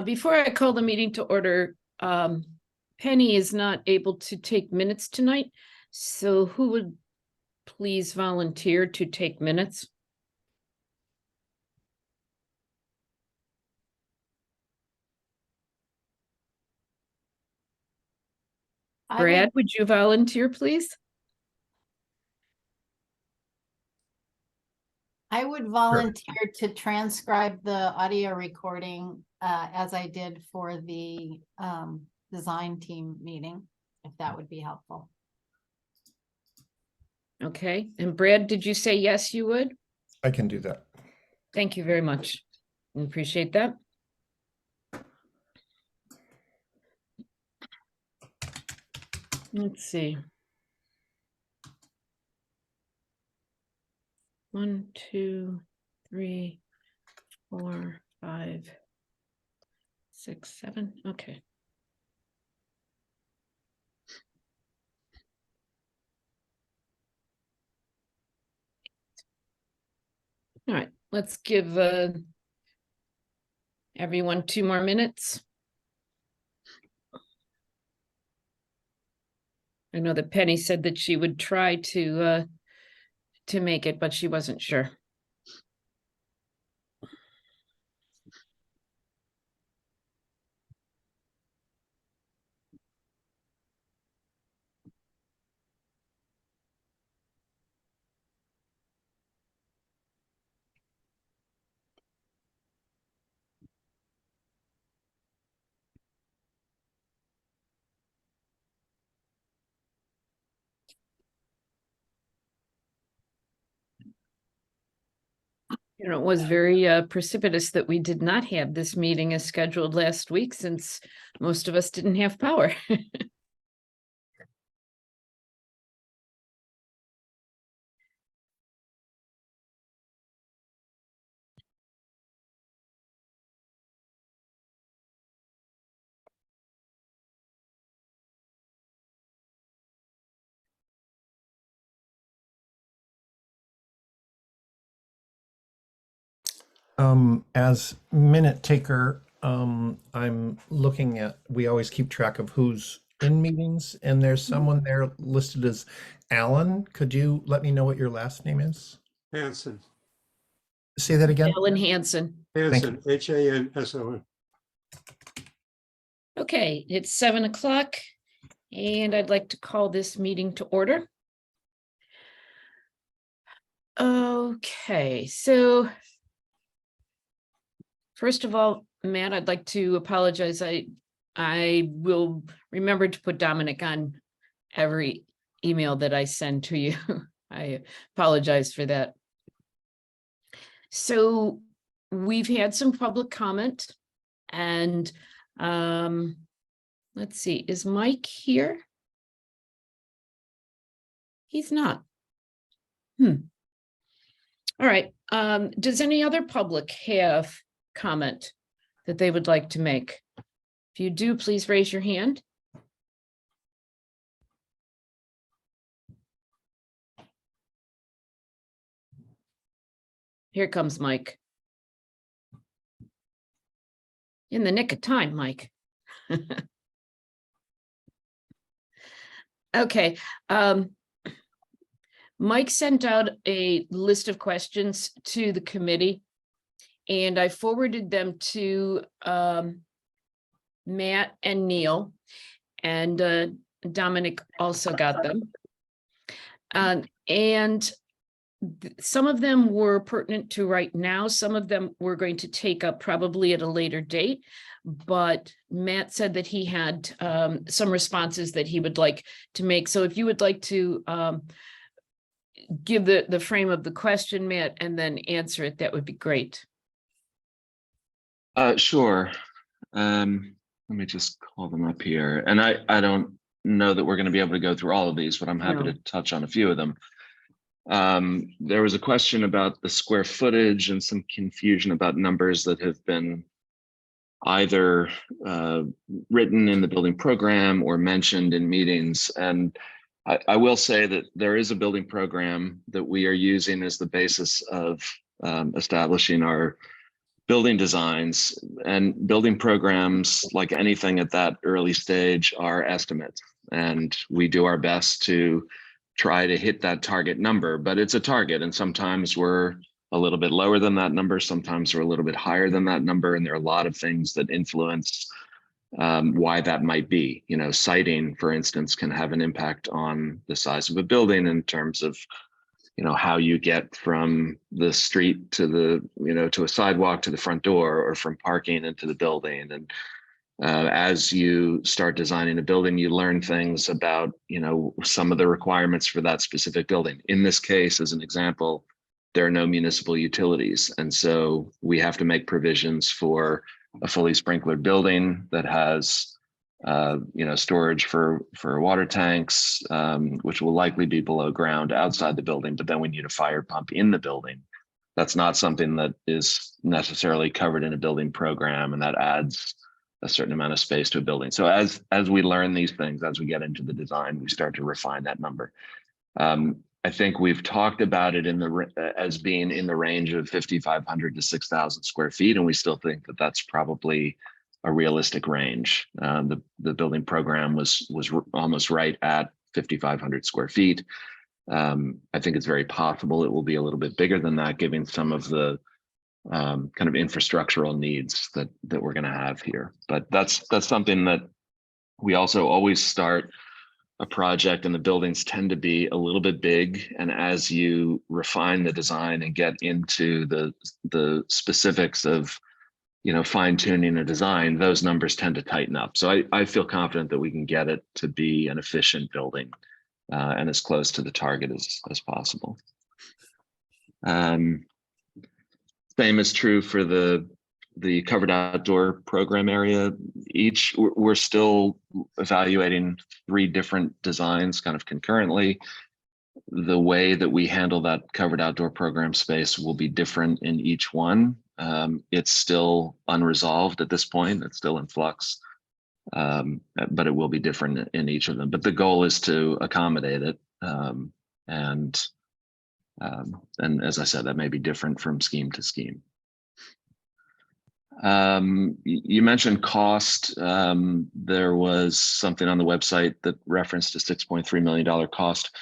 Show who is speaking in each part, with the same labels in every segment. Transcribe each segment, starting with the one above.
Speaker 1: Before I call the meeting to order, Penny is not able to take minutes tonight. So who would please volunteer to take minutes? Brad, would you volunteer, please?
Speaker 2: I would volunteer to transcribe the audio recording as I did for the design team meeting, if that would be helpful.
Speaker 1: Okay, and Brad, did you say yes, you would?
Speaker 3: I can do that.
Speaker 1: Thank you very much. I appreciate that. Let's see. 1, 2, 3, 4, 5, 6, 7. Okay. All right, let's give everyone 2 more minutes. I know that Penny said that she would try to make it, but she wasn't sure. You know, it was very precipitous that we did not have this meeting as scheduled last week, since most of us didn't have power.
Speaker 3: As minute taker, I'm looking at, we always keep track of who's in meetings, and there's someone there listed as Alan. Could you let me know what your last name is?
Speaker 4: Hanson.
Speaker 3: Say that again.
Speaker 1: Alan Hanson.
Speaker 4: Hanson, Hanson.
Speaker 1: Okay, it's 7 o'clock, and I'd like to call this meeting to order. Okay, so first of all, Matt, I'd like to apologize. I will remember to put Dominic on every email that I send to you. I apologize for that. So we've had some public comment, and let's see, is Mike here? He's not. All right. Does any other public have comment that they would like to make? If you do, please raise your hand. Here comes Mike. In the nick of time, Mike. Okay. Mike sent out a list of questions to the committee, and I forwarded them to Matt and Neil, and Dominic also got them. And some of them were pertinent to right now. Some of them we're going to take up probably at a later date. But Matt said that he had some responses that he would like to make. So if you would like to give the frame of the question, Matt, and then answer it, that would be great.
Speaker 5: Sure. Let me just call them up here. And I don't know that we're going to be able to go through all of these, but I'm happy to touch on a few of them. There was a question about the square footage and some confusion about numbers that have been either written in the building program or mentioned in meetings. And I will say that there is a building program that we are using as the basis of establishing our building designs, and building programs, like anything at that early stage, are estimates. And we do our best to try to hit that target number, but it's a target. And sometimes we're a little bit lower than that number. Sometimes we're a little bit higher than that number. And there are a lot of things that influence why that might be. You know, siting, for instance, can have an impact on the size of a building in terms of, you know, how you get from the street to the, you know, to a sidewalk to the front door, or from parking into the building. And as you start designing a building, you learn things about, you know, some of the requirements for that specific building. In this case, as an example, there are no municipal utilities. And so we have to make provisions for a fully sprinklered building that has you know, storage for water tanks, which will likely be below ground outside the building, but then we need a fire pump in the building. That's not something that is necessarily covered in a building program, and that adds a certain amount of space to a building. So as we learn these things, as we get into the design, we start to refine that number. I think we've talked about it as being in the range of 5,500 to 6,000 square feet, and we still think that that's probably a realistic range. The building program was almost right at 5,500 square feet. I think it's very possible it will be a little bit bigger than that, given some of the kind of infrastructural needs that we're going to have here. But that's something that we also always start a project, and the buildings tend to be a little bit big. And as you refine the design and get into the specifics of, you know, fine tuning a design, those numbers tend to tighten up. So I feel confident that we can get it to be an efficient building and as close to the target as possible. Same is true for the covered outdoor program area. We're still evaluating 3 different designs kind of concurrently. The way that we handle that covered outdoor program space will be different in each one. It's still unresolved at this point. It's still in flux, but it will be different in each of them. But the goal is to accommodate it. And as I said, that may be different from scheme to scheme. You mentioned cost. There was something on the website that referenced a $6.3 million cost.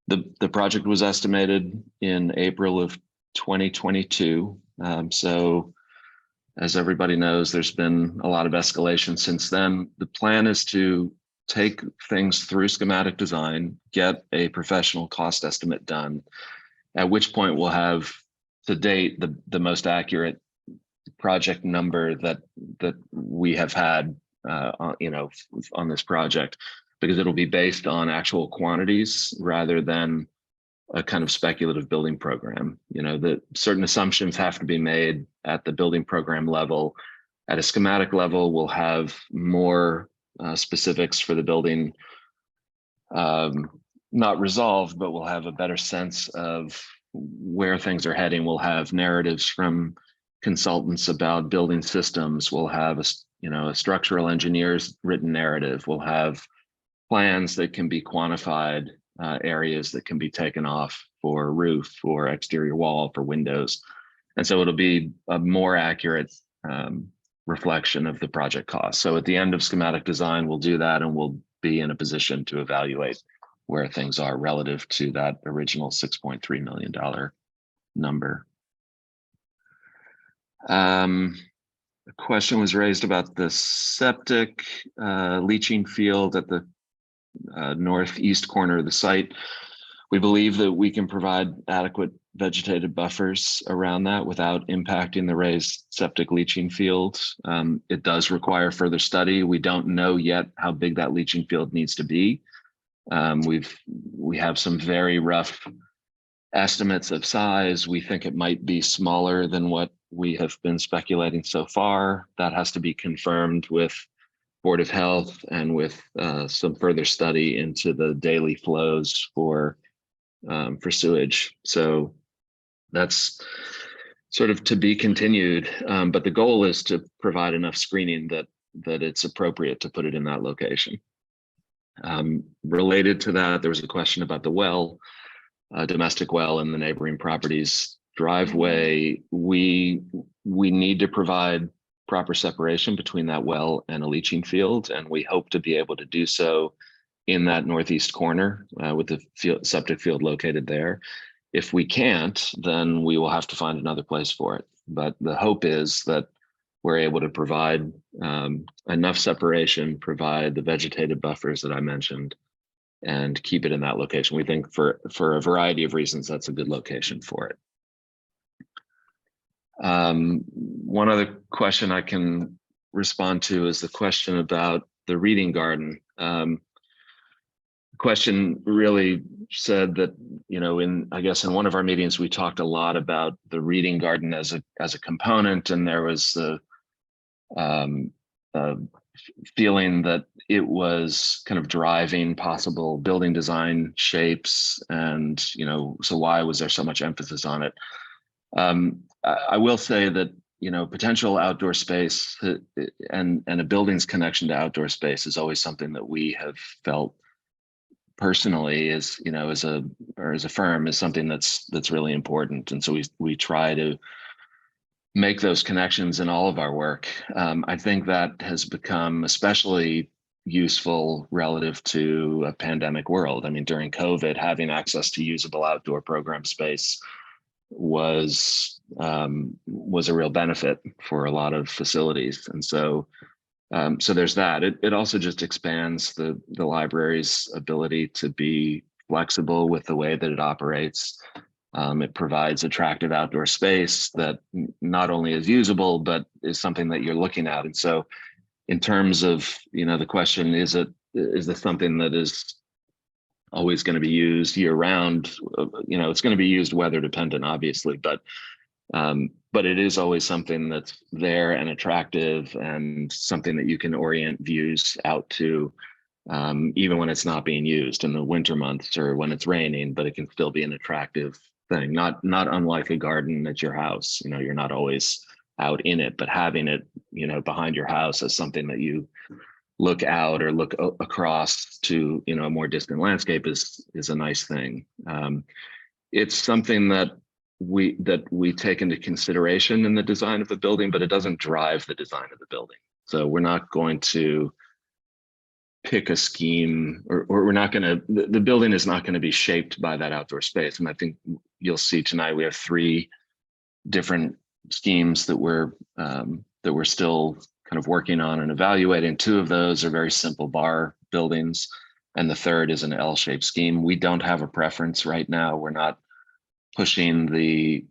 Speaker 5: The project was estimated in April of 2022. So as everybody knows, there's been a lot of escalation since then. The plan is to take things through schematic design, get a professional cost estimate done, at which point we'll have to date the most accurate project number that we have had you know, on this project, because it'll be based on actual quantities rather than a kind of speculative building program. You know, that certain assumptions have to be made at the building program level. At a schematic level, we'll have more specifics for the building, not resolved, but we'll have a better sense of where things are heading. We'll have narratives from consultants about building systems. We'll have a structural engineer's written narrative. We'll have plans that can be quantified, areas that can be taken off for roof, for exterior wall, for windows. And so it'll be a more accurate reflection of the project cost. So at the end of schematic design, we'll do that, and we'll be in a position to evaluate where things are relative to that original $6.3 million number. A question was raised about the septic leaching field at the northeast corner of the site. We believe that we can provide adequate vegetative buffers around that without impacting the raised septic leaching field. It does require further study. We don't know yet how big that leaching field needs to be. We have some very rough estimates of size. We think it might be smaller than what we have been speculating so far. That has to be confirmed with Board of Health and with some further study into the daily flows for sewage. So that's sort of to be continued. But the goal is to provide enough screening that it's appropriate to put it in that location. Related to that, there was a question about the well, domestic well, and the neighboring properties. driveway, we need to provide proper separation between that well and a leaching field, and we hope to be able to do so in that northeast corner with the septic field located there. If we can't, then we will have to find another place for it. But the hope is that we're able to provide enough separation, provide the vegetative buffers that I mentioned, and keep it in that location. We think for a variety of reasons, that's a good location for it. One other question I can respond to is the question about the reading garden. Question really said that, you know, I guess in one of our meetings, we talked a lot about the reading garden as a component, and there was the feeling that it was kind of driving possible building design shapes, and, you know, so why was there so much emphasis on it? I will say that, you know, potential outdoor space and a building's connection to outdoor space is always something that we have felt personally, as you know, as a firm, is something that's really important, and so we try to make those connections in all of our work. I think that has become especially useful relative to a pandemic world. I mean, during COVID, having access to usable outdoor program space was a real benefit for a lot of facilities, and so there's that. It also just expands the library's ability to be flexible with the way that it operates. It provides attractive outdoor space that not only is usable, but is something that you're looking at. And so in terms of, you know, the question, is this something that is always going to be used year round? You know, it's going to be used weather dependent, obviously, but it is always something that's there and attractive, and something that you can orient views out to, even when it's not being used in the winter months or when it's raining, but it can still be an attractive thing, not unlike a garden at your house. You know, you're not always out in it, but having it, you know, behind your house as something that you look out or look across to, you know, a more distant landscape is a nice thing. It's something that we take into consideration in the design of the building, but it doesn't drive the design of the building. So we're not going to pick a scheme, or we're not going to, the building is not going to be shaped by that outdoor space. And I think you'll see tonight we have 3 different schemes that we're still kind of working on and evaluating. 2 of those are very simple bar buildings, and the third is an L-shaped scheme. We don't have a preference right now. We're not pushing the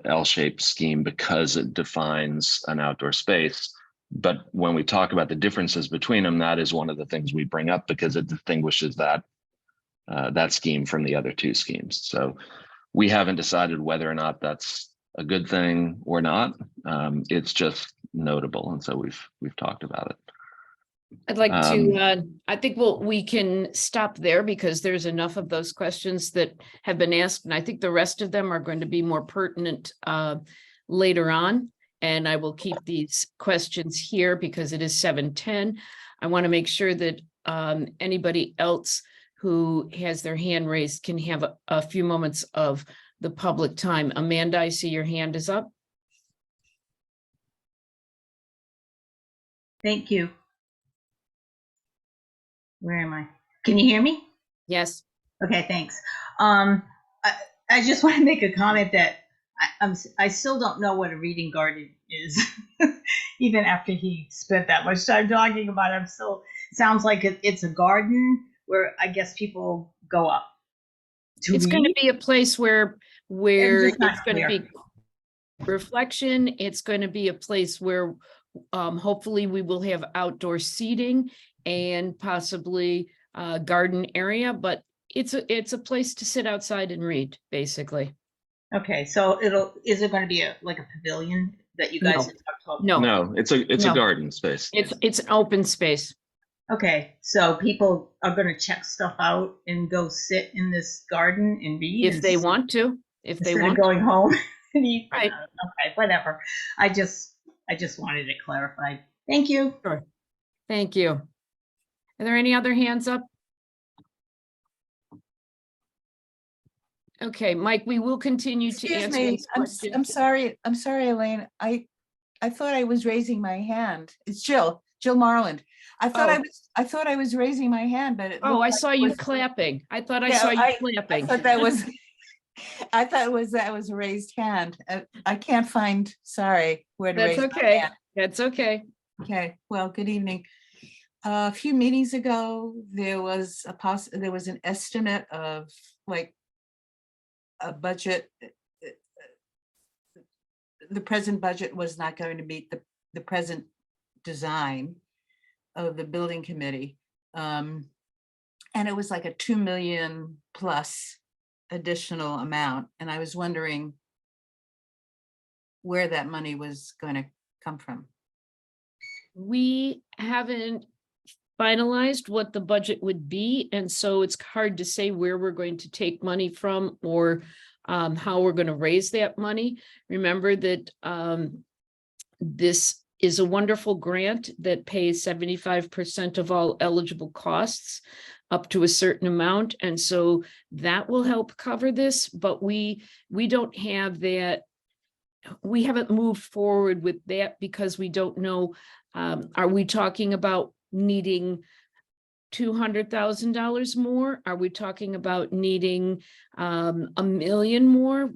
Speaker 5: L-shaped scheme because it defines an outdoor space. But when we talk about the differences between them, that is one of the things we bring up, because it distinguishes that scheme from the other 2 schemes. So we haven't decided whether or not that's a good thing or not. It's just notable, and so we've talked about it.
Speaker 1: I'd like to, I think we can stop there, because there's enough of those questions that have been asked. And I think the rest of them are going to be more pertinent later on. And I will keep these questions here because it is 7:10. I want to make sure that anybody else who has their hand raised can have a few moments of the public time. Amanda, I see your hand is up.
Speaker 6: Thank you. Where am I? Can you hear me?
Speaker 1: Yes.
Speaker 6: Okay, thanks. I just want to make a comment that I still don't know what a reading garden is, even after he spent that much time talking about it. Sounds like it's a garden where I guess people go up to
Speaker 1: It's
Speaker 6: read.
Speaker 1: going to be a place where
Speaker 6: just not
Speaker 1: it's going to
Speaker 6: clear.
Speaker 1: be reflection. It's going to be a place where hopefully we will have outdoor seating and possibly a garden area, but it's a place to sit outside and read, basically.
Speaker 6: Okay, so is it going to be like a pavilion that you guys
Speaker 1: No.
Speaker 6: have talked about?
Speaker 5: No, it's a
Speaker 1: No.
Speaker 5: garden space.
Speaker 1: It's an open space.
Speaker 6: Okay, so people are going to check stuff out and go sit in this garden and read
Speaker 1: If they want to,
Speaker 6: instead of going home and eat.
Speaker 1: Right.
Speaker 6: Okay, whatever. I just wanted it clarified. Thank you.
Speaker 1: Sure. Thank you. Are there any other hands up? Okay, Mike, we will continue to
Speaker 7: Excuse
Speaker 1: answer
Speaker 7: me,
Speaker 1: these
Speaker 7: I'm
Speaker 1: questions.
Speaker 7: sorry, Elaine. I thought I was raising my hand. It's Jill Marland. I thought I was raising my hand, but it
Speaker 1: Oh,
Speaker 7: looked
Speaker 1: I
Speaker 7: like
Speaker 1: saw
Speaker 7: it
Speaker 1: you
Speaker 7: was-
Speaker 1: clapping. I thought I
Speaker 7: Yeah,
Speaker 1: saw you
Speaker 7: I
Speaker 1: clapping.
Speaker 7: thought that was, I thought that was a raised hand. I can't find, sorry, where to
Speaker 1: That's
Speaker 7: raise my
Speaker 1: okay.
Speaker 7: hand.
Speaker 1: That's okay.
Speaker 7: Okay, well, good evening. A few meetings ago, there was an estimate of like a budget. The present budget was not going to meet the present design of the building committee. And it was like a 2 million plus additional amount. And I was wondering where that money was going to come from.
Speaker 1: We haven't finalized what the budget would be, and so it's hard to say where we're going to take money from or how we're going to raise that money. Remember that this is a wonderful grant that pays 75% of all eligible costs up to a certain amount, and so that will help cover this, but we don't have that. We haven't moved forward with that because we don't know. Are we talking about needing $200,000 more? Are we talking about needing $1 million more?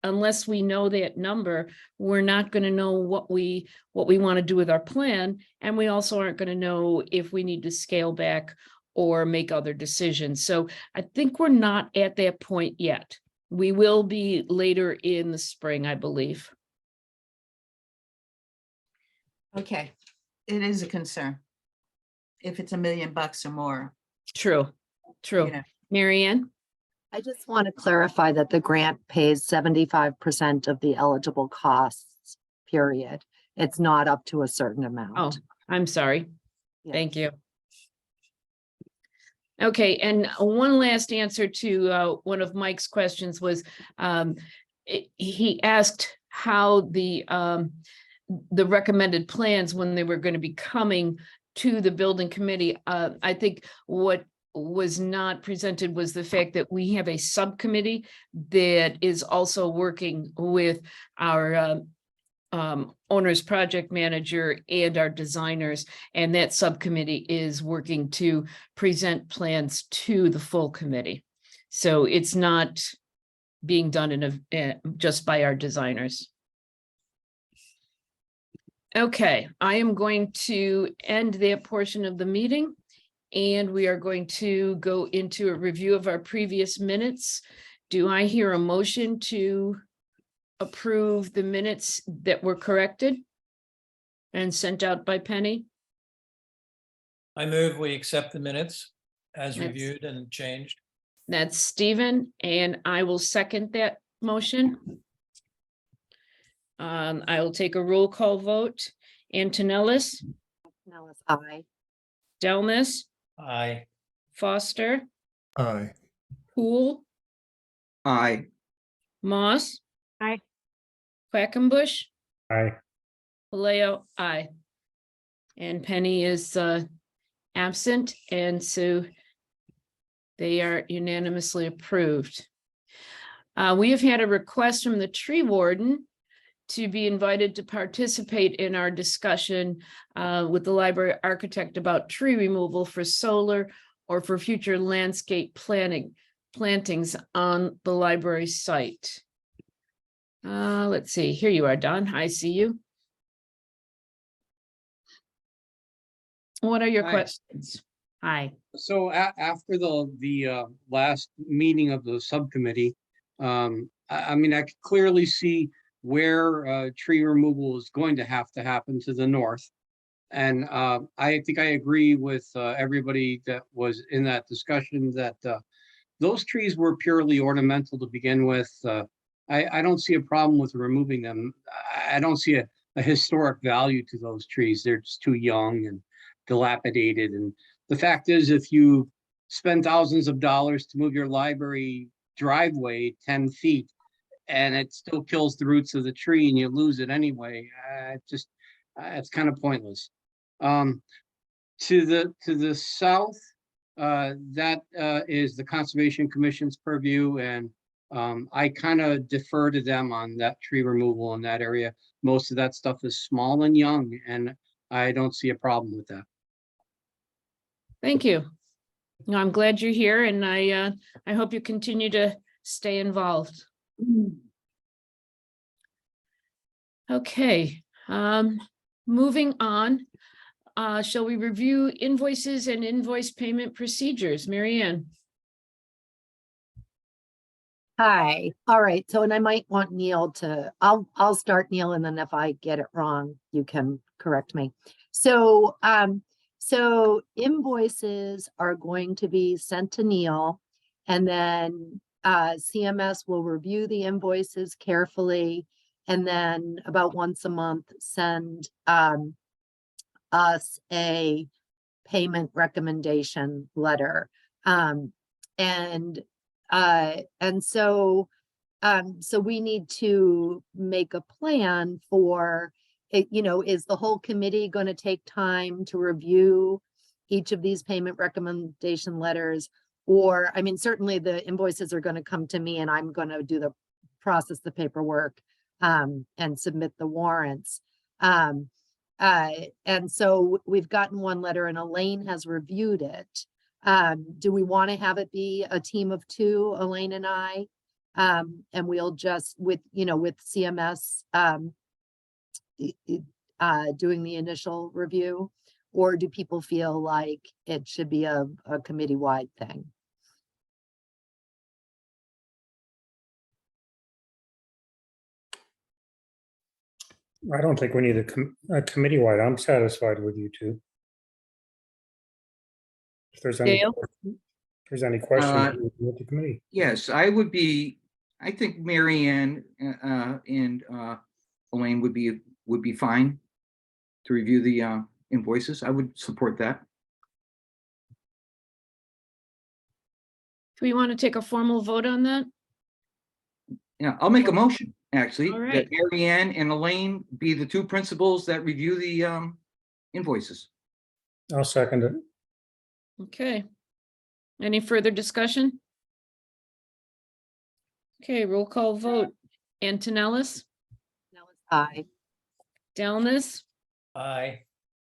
Speaker 1: Unless we know that number, we're not going to know what we want to do with our plan, and we also aren't going to know if we need to scale back or make other decisions. So I think we're not at that point yet. We will be later in the spring, I believe.
Speaker 7: Okay, it is a concern. If it's $1 million or more,
Speaker 1: True, true.
Speaker 7: you know.
Speaker 1: Mary Ann?
Speaker 8: I just want to clarify that the grant pays 75% of the eligible costs, period. It's not up to a certain
Speaker 1: Oh,
Speaker 8: amount.
Speaker 1: I'm sorry.
Speaker 8: Yeah.
Speaker 1: Thank you. Okay, and one last answer to one of Mike's questions was he asked how the recommended plans, when they were going to be coming to the building committee. I think what was not presented was the fact that we have a subcommittee that is also working with our owner's project manager and our designers, and that subcommittee is working to present plans to the full committee. So it's not being done just by our designers. Okay, I am going to end that portion of the meeting, and we are going to go into a review of our previous minutes. Do I hear a motion to approve the minutes that were corrected and sent out by Penny?
Speaker 9: I move we accept the minutes as
Speaker 1: That's-
Speaker 9: reviewed and changed.
Speaker 1: That's Stephen, and I will second that motion. I will take a roll call vote. Antonellis,
Speaker 8: Nellis, aye.
Speaker 1: Delmas,
Speaker 9: Aye.
Speaker 1: Foster,
Speaker 3: Aye.
Speaker 1: Poole,
Speaker 10: Aye.
Speaker 1: Moss.
Speaker 2: Aye.
Speaker 1: Quackenbush,
Speaker 4: Aye.
Speaker 1: Vallejo, aye. And Penny is absent, and so they are unanimously approved. We have had a request from the tree warden to be invited to participate in our discussion with the library architect about tree removal for solar or for future landscape plantings on the library site. Let's see, here you are, Don. I see you. What are your
Speaker 10: Hi.
Speaker 1: questions? Hi.
Speaker 10: So after the last meeting of the subcommittee, I mean, I could clearly see where tree removal is going to happen to the north. And I think I agree with everybody that was in that discussion that those trees were purely ornamental to begin with. I don't see a problem with removing them. I don't see a historic value to those trees. They're just too young and dilapidated. And the fact is, if you spend thousands of dollars to move your library driveway 10 feet and it still kills the roots of the tree and you lose it anyway, it's kind of pointless. To the south, that is the Conservation Commission's purview, and I kind of defer to them on that tree removal in that area. Most of that stuff is small and young, and I don't see a problem with that.
Speaker 1: Thank you. No, I'm glad you're here, and I hope you continue to stay involved. Okay, moving on. Shall we review invoices and invoice payment procedures? Mary Ann?
Speaker 8: Hi, all right, so, and I might want Neil to, I'll start, Neil, and then if I get it wrong, you can correct me. So, so invoices are going to be sent to Neil, and then CMS will review the invoices carefully, and then about once a month, send us a payment recommendation letter. So we need to make a plan for it, is the whole committee going to take time to review each of these payment recommendation letters? Or, I mean, certainly the invoices are going to come to me and I'm going to do the process, the paperwork, and submit the warrants. And so we've gotten one letter and Elaine has reviewed it. Do we want to have it be a team of two, Elaine and I? And we'll just with CMS doing the initial review, or do people feel like it should be a committee-wide thing?
Speaker 11: I don't think we need a committee-wide. I'm satisfied with you two. If there's any,
Speaker 1: Dale?
Speaker 11: if there's any questions with the committee.
Speaker 12: Yes, I think Mary Ann and Elaine would be fine to review the invoices. I would support that.
Speaker 1: Do we want to take a formal vote on that?
Speaker 12: Yeah, I'll make a motion, actually,
Speaker 1: All right.
Speaker 12: that Mary Ann and Elaine be the two principals that review the invoices.
Speaker 11: I'll second it.
Speaker 1: Okay. Any further discussion? Okay, roll call vote. Antonellis,
Speaker 8: Aye.
Speaker 1: Delness,
Speaker 9: Aye.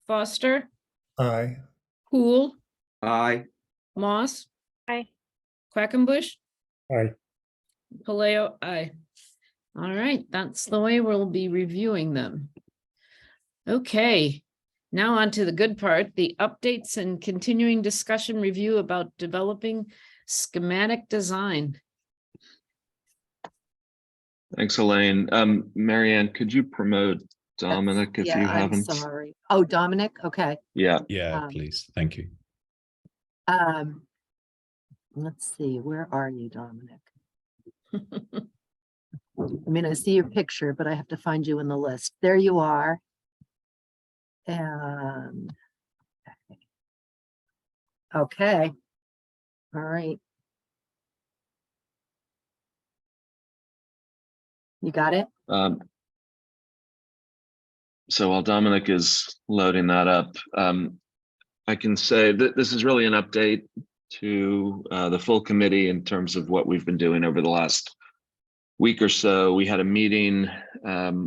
Speaker 1: Foster,
Speaker 3: Aye.
Speaker 1: Poole,
Speaker 12: Aye.
Speaker 1: Moss.
Speaker 13: Aye.
Speaker 1: Quackenbush,
Speaker 11: Aye.
Speaker 1: Paleo, aye. All right, that's the way we'll be reviewing them. Okay, now on to the good part, the updates and continuing discussion review about developing schematic design.
Speaker 5: Thanks, Elaine. Mary Ann, could you promote Dominic if
Speaker 8: Yeah,
Speaker 5: you
Speaker 8: I'm
Speaker 5: haven't?
Speaker 8: sorry. Oh, Dominic, okay.
Speaker 5: Yeah.
Speaker 14: Yeah, please. Thank you.
Speaker 8: Let's see, where are you, Dominic? I mean, I see your picture, but I have to find you in the list. There you are. And okay. All right. You got it?
Speaker 5: So while Dominic is loading that up, I can say that this is really an update to the full committee in terms of what we've been doing over the last week or so. We had a meeting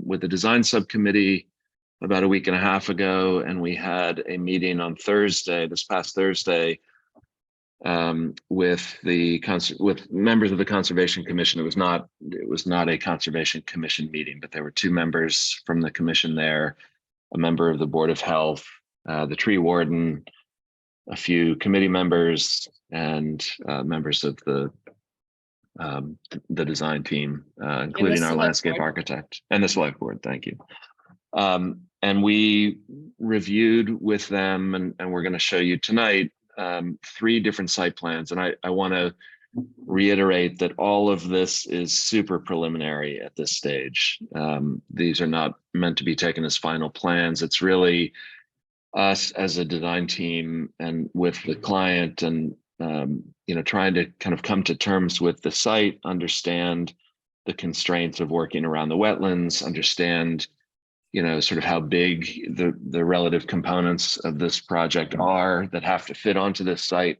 Speaker 5: with the design subcommittee about a week and a half ago, and we had a meeting on Thursday, this past Thursday, with members of the Conservation Commission. It was not a Conservation Commission meeting, but there were two members from the commission there, a member of the Board of Health, the tree warden, a few committee members, and members of the design team, including our landscape architect and the select board. Thank you. And we reviewed with them, and we're going to show you tonight 3 different site plans. And I want to reiterate that all of this is super preliminary at this stage. These are not meant to be taken as final plans. It's really us as a design team and with the client, and trying to kind of come to terms with the site, understand the constraints of working around the wetlands, understand sort of how big the relative components of this project are that have to fit onto this site,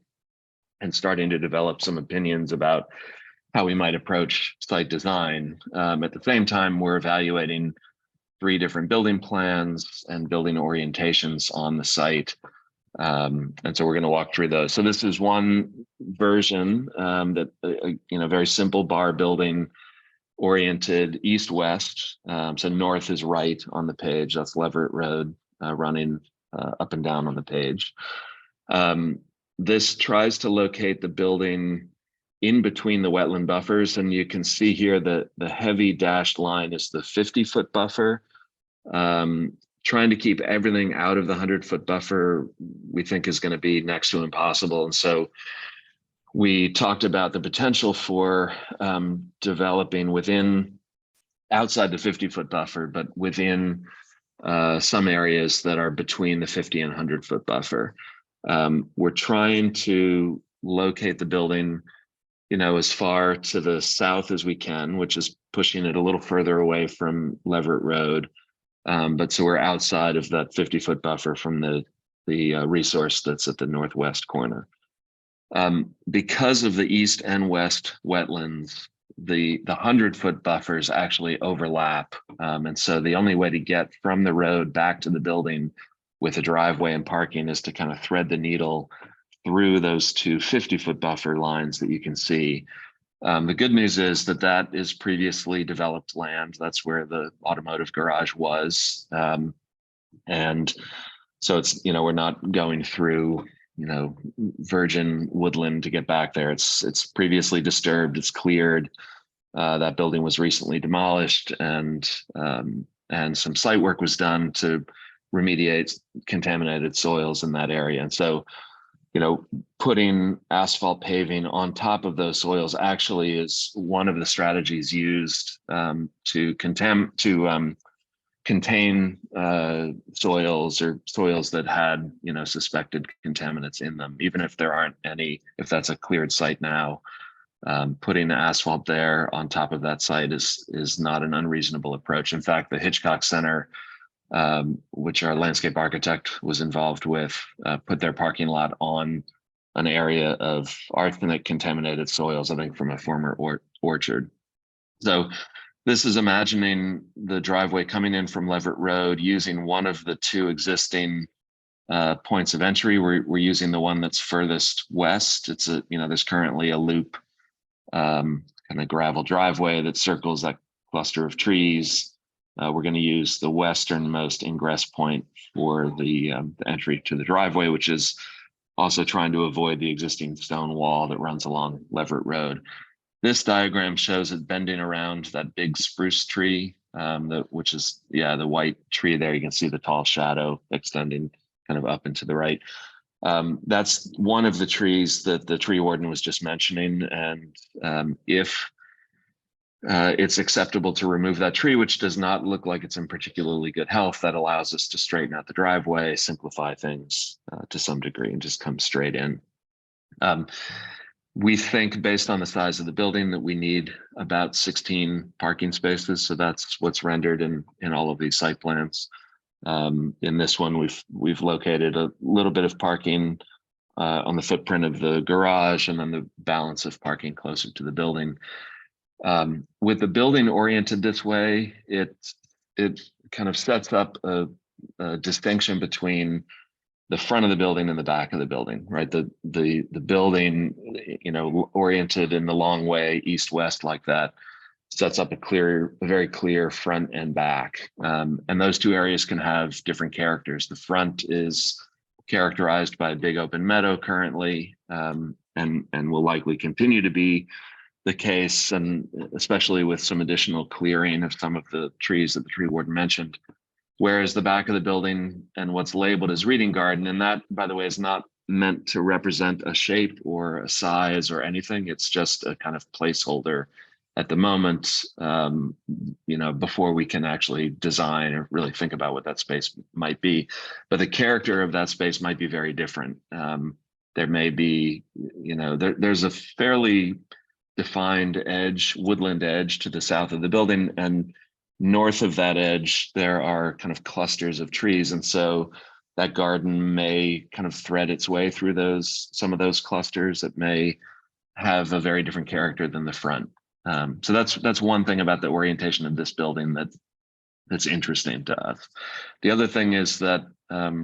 Speaker 5: and starting to develop some opinions about how we might approach site design. At the same time, we're evaluating 3 different building plans and building orientations on the site. And so we're going to walk through those. So this is one version that, very simple bar building oriented east-west. So north is right on the page. That's Leverett Road running up and down on the page. This tries to locate the building in between the wetland buffers. And you can see here that the heavy dashed line is the 50-foot buffer. Trying to keep everything out of the 100-foot buffer, we think is going to be next to impossible. And so we talked about the potential for developing outside the 50-foot buffer, but within some areas that are between the 50 and 100-foot buffer. We're trying to locate the building, as far to the south as we can, which is pushing it a little further away from Leverett Road. But so we're outside of that 50-foot buffer from the resource that's at the northwest corner. Because of the east and west wetlands, the 100-foot buffers actually overlap. And so the only way to get from the road back to the building with a driveway and parking is to kind of thread the needle through those 2 50-foot buffer lines that you can see. The good news is that is previously developed land. That's where the automotive garage was. And so it's, we're not going through, virgin woodland to get back there. It's previously disturbed, it's cleared. That building was recently demolished, and some site work was done to remediate contaminated soils in that area. And so, putting asphalt paving on top of those soils actually is one of the strategies used to contain soils or soils that had, suspected contaminants in them, even if there aren't any, if that's a cleared site now. Putting asphalt there on top of that site is not an unreasonable approach. In fact, the Hitchcock Center, which our landscape architect was involved with, put their parking lot on an area of arsenic contaminated soils, I think from a former orchard. So this is imagining the driveway coming in from Leverett Road using one of the 2 existing points of entry. We're using the one that's furthest west. It's there's currently a loop kind of gravel driveway that circles that cluster of trees. We're going to use the westernmost ingress point for the entry to the driveway, which is also trying to avoid the existing stone wall that runs along Leverett Road. This diagram shows it bending around that big spruce tree, which is, the white tree there. You can see the tall shadow extending kind of up and to the right. That's one of the trees that the tree warden was just mentioning. And if it's acceptable to remove that tree, which does not look like it's in particularly good health, that allows us to straighten out the driveway, simplify things to some degree, and just come straight in. We think, based on the size of the building, that we need about 16 parking spaces. So that's what's rendered in all of these site plans. In this one, we've located a little bit of parking on the footprint of the garage, and then the balance of parking closer to the building. With the building oriented this way, it kind of sets up a distinction between the front of the building and the back of the building, right? The building, oriented in the long way east-west like that, sets up a very clear front and back. And those 2 areas can have different characters. The front is characterized by a big open meadow currently, and will likely continue to be the case, and especially with some additional clearing of some of the trees that the tree warden mentioned. Whereas the back of the building and what's labeled as reading garden, and that, by the way, is not meant to represent a shape or a size or anything. It's just a kind of placeholder at the moment, before we can actually design or really think about what that space might be. But the character of that space might be very different. There may be, there's a fairly defined edge, woodland edge to the south of the building, and north of that edge, there are kind of clusters of trees. And so that garden may kind of thread its way through some of those clusters. It may have a very different character than the front. So that's one thing about the orientation of this building that's interesting to us. The other thing is that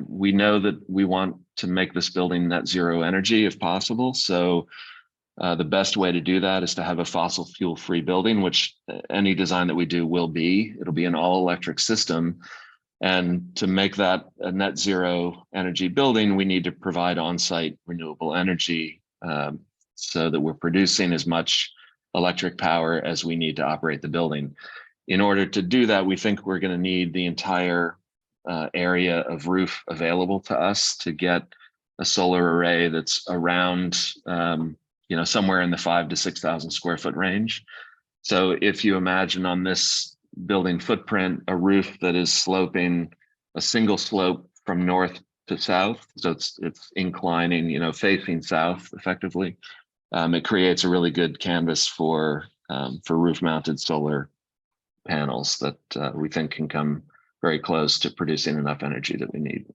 Speaker 5: we know that we want to make this building net zero energy if possible. So the best way to do that is to have a fossil fuel free building, which any design that we do will be. It'll be an all electric system. And to make that a net zero energy building, we need to provide on-site renewable energy so that we're producing as much electric power as we need to operate the building. In order to do that, we think we're going to need the entire area of roof available to us to get a solar array that's around, somewhere in the 5,000 to 6,000 square foot range. So if you imagine on this building footprint, a roof that is sloping a single slope from north to south, so it's inclining, facing south effectively, it creates a really good canvas for roof-mounted solar panels that we think can come very close to producing enough energy that we need.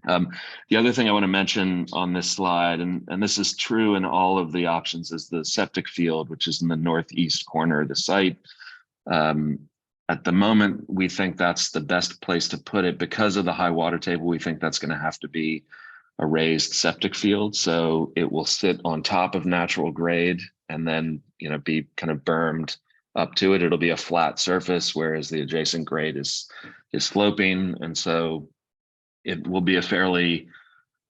Speaker 5: The other thing I want to mention on this slide, and this is true in all of the options, is the septic field, which is in the northeast corner of the site. At the moment, we think that's the best place to put it because of the high water table. We think that's going to have to be a raised septic field. So it will sit on top of natural grade and then, be kind of bermed up to it. It'll be a flat surface, whereas the adjacent grade is sloping. And so it will be a fairly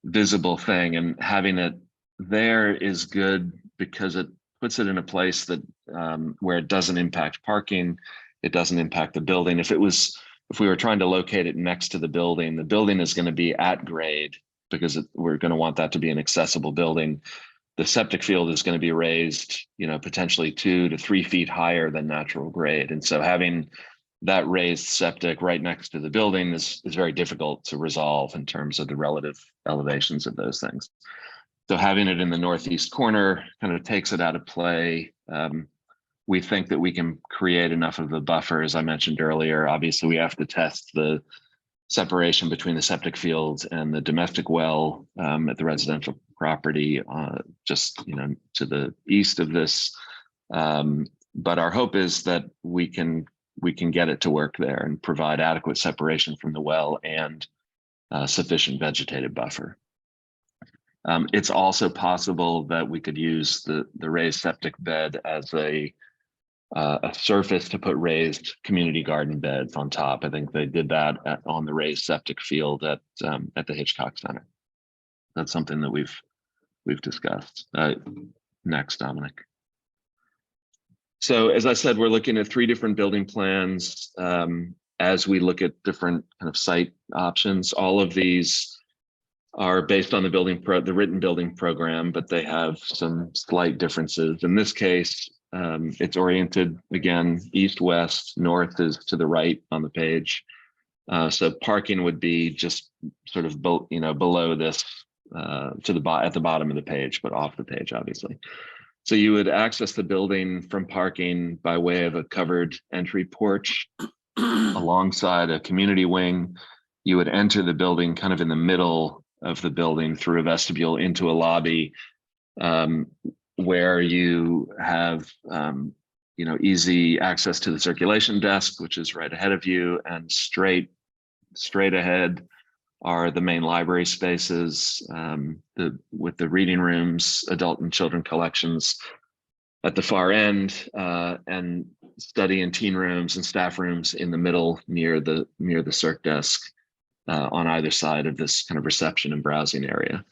Speaker 5: visible thing. And having it there is good because it puts it in a place that where it doesn't impact parking. It doesn't impact the building. If we were trying to locate it next to the building is going to be at grade because we're going to want that to be an accessible building. The septic field is going to be raised, potentially 2 to 3 feet higher than natural grade. And so having that raised septic right next to the building is very difficult to resolve in terms of the relative elevations of those things. So having it in the northeast corner kind of takes it out of play. We think that we can create enough of a buffer, as I mentioned earlier. Obviously, we have to test the separation between the septic field and the domestic well at the residential property, just to the east of this. But our hope is that we can get it to work there and provide adequate separation from the well and sufficient vegetative buffer. It's also possible that we could use the raised septic bed as a surface to put raised community garden beds on top. I think they did that on the raised septic field at the Hitchcock Center. That's something that we've discussed. Next, Dominic. So as I said, we're looking at 3 different building plans as we look at different kind of site options. All of these are based on the written building program, but they have some slight differences. In this case, it's oriented again east-west. North is to the right on the page. So parking would be just sort of below this at the bottom of the page, but off the page, obviously. So you would access the building from parking by way of a covered entry porch alongside a community wing. You would enter the building kind of in the middle of the building through a vestibule into a lobby where you have easy access to the circulation desk, which is right ahead of you, and straight ahead are the main library spaces with the reading rooms, adult and children collections at the far end, and study and teen rooms and staff rooms in the middle near the circ desk on either side of this kind of reception and browsing area.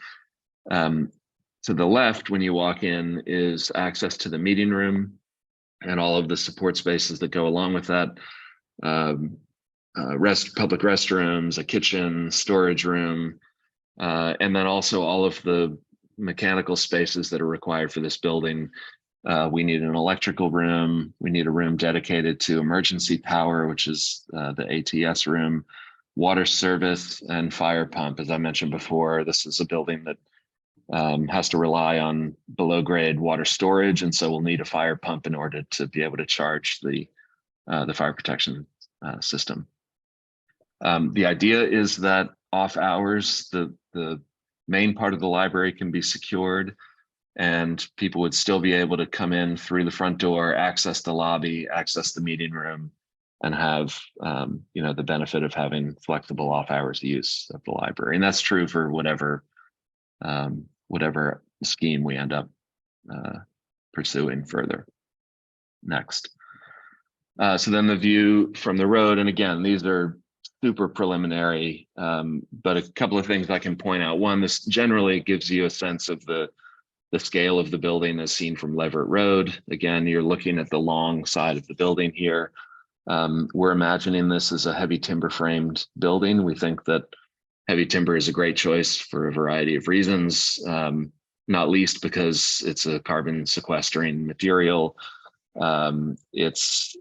Speaker 5: To the left, when you walk in, is access to the meeting room and all of the support spaces that go along with that. Public restrooms, a kitchen, storage room, and then also all of the mechanical spaces that are required for this building. We need an electrical room. We need a room dedicated to emergency power, which is the ATS room, water service, and fire pump. As I mentioned before, this is a building that has to rely on below grade water storage, and so we'll need a fire pump in order to be able to charge the fire protection system. The idea is that off hours, the main part of the library can be secured. and people would still be able to come in through the front door, access the lobby, access the meeting room, and have the benefit of having flexible off hours use of the library. And that's true for whatever scheme we end up pursuing further. Next. So then the view from the road, and again, these are super preliminary, but a couple of things I can point out. One, this generally gives you a sense of the scale of the building as seen from Leverett Road. Again, you're looking at the long side of the building here. We're imagining this as a heavy timber framed building. We think that heavy timber is a great choice for a variety of reasons, not least because it's a carbon sequestering material. It's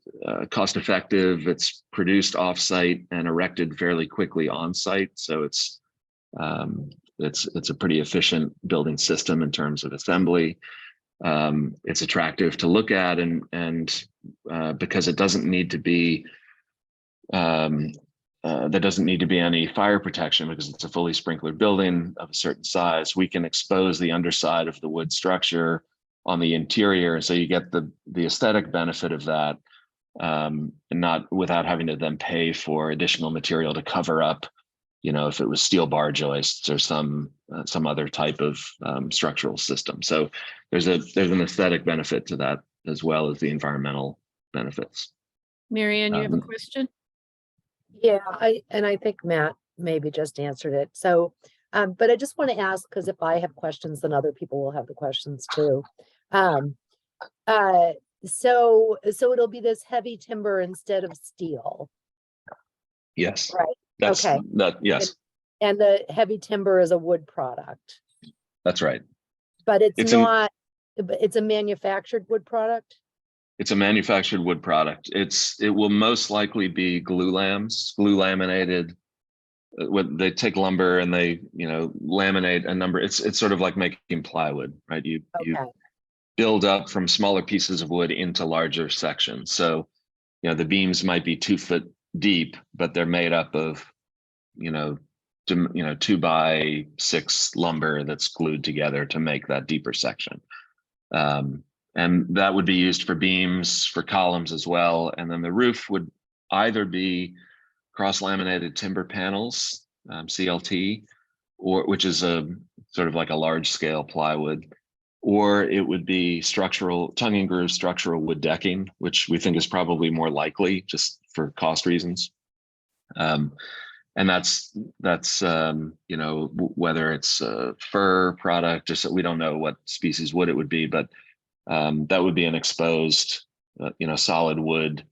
Speaker 5: cost effective, it's produced off-site and erected fairly quickly on-site. So it's a pretty efficient building system in terms of assembly. It's attractive to look at, and because it doesn't need to be there doesn't need to be any fire protection because it's a fully sprinklered building of a certain size. We can expose the underside of the wood structure on the interior, and so you get the aesthetic benefit of that, and not without having to then pay for additional material to cover up, if it was steel bar joists or some other type of structural system. So there's an aesthetic benefit to that as well as the environmental benefits.
Speaker 1: Mary Ann, you have a question?
Speaker 8: Yeah, I think Matt maybe just answered it. So, but I just want to ask, because if I have questions, then other people will have the questions too. So it'll be this heavy timber instead of steel.
Speaker 5: Yes.
Speaker 8: Right.
Speaker 5: That's
Speaker 8: okay.
Speaker 5: Yes.
Speaker 8: And the heavy timber is a wood product.
Speaker 5: That's right.
Speaker 8: But it's not. It's a manufactured wood product.
Speaker 5: It's a manufactured wood product. It will most likely be glue laminated. When they take lumber and they laminate a number. It's sort of like making plywood, right? You build up from smaller pieces of wood into larger sections. So the beams might be 2 foot deep, but they're made up of 2x6 lumber that's glued together to make that deeper section. And that would be used for beams, for columns as well. And then the roof would either be cross-laminated timber panels, CLT, which is a sort of like a large-scale plywood, or it would be tongue and groove structural wood decking, which we think is probably more likely just for cost reasons. And that's whether it's a fir product or so, we don't know what species wood it would be, but that would be an exposed, solid wood,